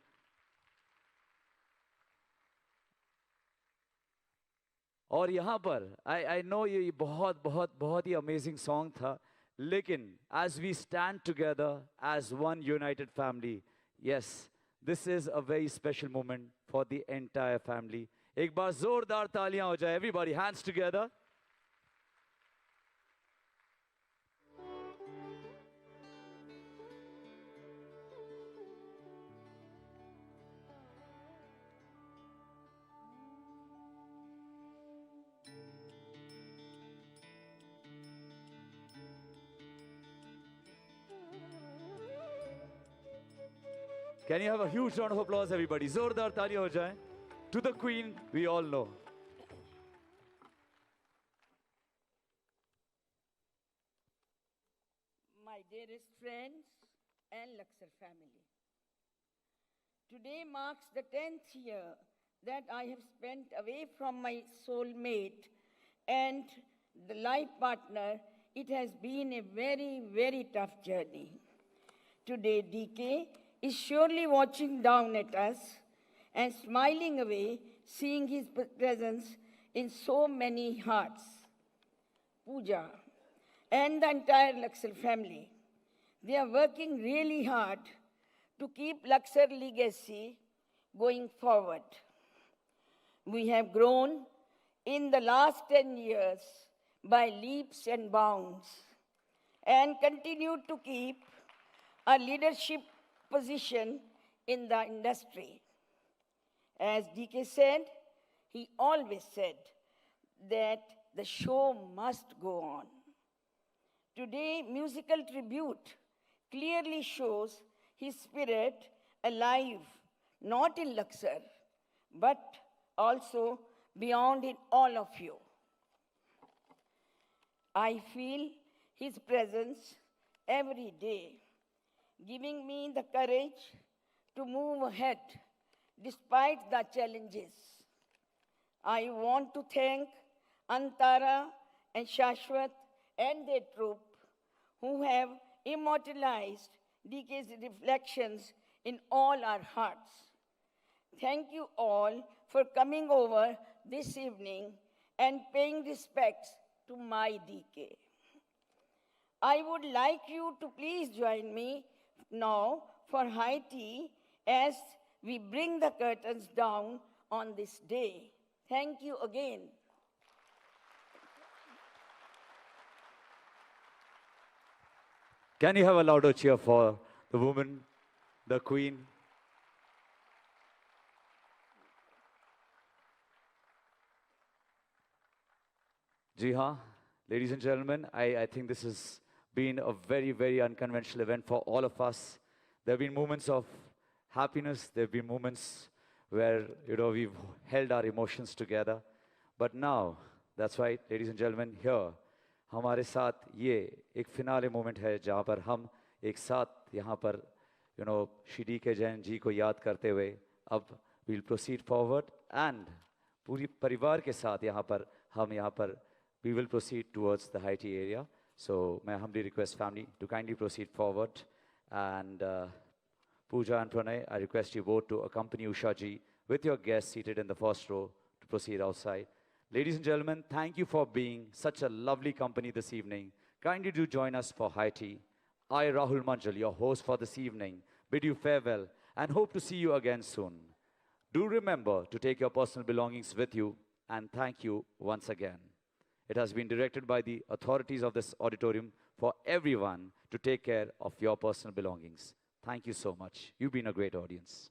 और यहाँ पर I know ये बहुत बहुत बहुत ही amazing song था, लेकिन as we stand together as one united family, yes, this is a very special moment for the entire family. एक बार जोरदार तालियां हो जाए, everybody, hands together. Can you have a huge round of applause, everybody? Zordar taaliyan ho jaye. To the Queen, we all know. My dearest friends and Luxor family, today marks the 10th year that I have spent away from my soulmate and the life partner, it has been a very, very tough journey. Today, DK is surely watching down at us and smiling away, seeing his presence in so many hearts. Pooja and the entire Luxor family, they are working really hard to keep Luxor legacy going forward. We have grown in the last 10 years by leaps and bounds and continue to keep a leadership position in the industry. As DK said, he always said that the show must go on. Today, musical tribute clearly shows his spirit alive, not in Luxor, but also beyond in all of you. I feel his presence every day, giving me the courage to move ahead despite the challenges. I want to thank Antara and Shashwat and their troupe who have immortalized DK's reflections in all our hearts. Thank you all for coming over this evening and paying respects to my DK. I would like you to please join me now for high tea as we bring the curtains down on this day. Thank you again. Can you have a louder cheer for the woman, the queen? Ji haan, ladies and gentlemen, I think this has been a very, very unconventional event for all of us. There have been moments of happiness, there have been moments where, we've held our emotions together. But now, that's right, ladies and gentlemen, here, हमारे साथ ये एक finale moment है जहाँ पर हम एक साथ यहाँ पर श्री डी के जैन जी को याद करते हुए अब we'll proceed forward and पूरी परिवार के साथ यहाँ पर we will proceed towards the high tea area. So may I humbly request family to kindly proceed forward, and Pooja and Pranay, I request you both to accompany Usha ji with your guests seated in the first row to proceed outside. Ladies and gentlemen, thank you for being such a lovely company this evening. Kindly do join us for high tea. I, Rahul Manjal, your host for this evening, bid you farewell and hope to see you again soon. Do remember to take your personal belongings with you, and thank you once again. It has been directed by the authorities of this auditorium for everyone to take care of your personal belongings. Thank you so much. You've been a great audience.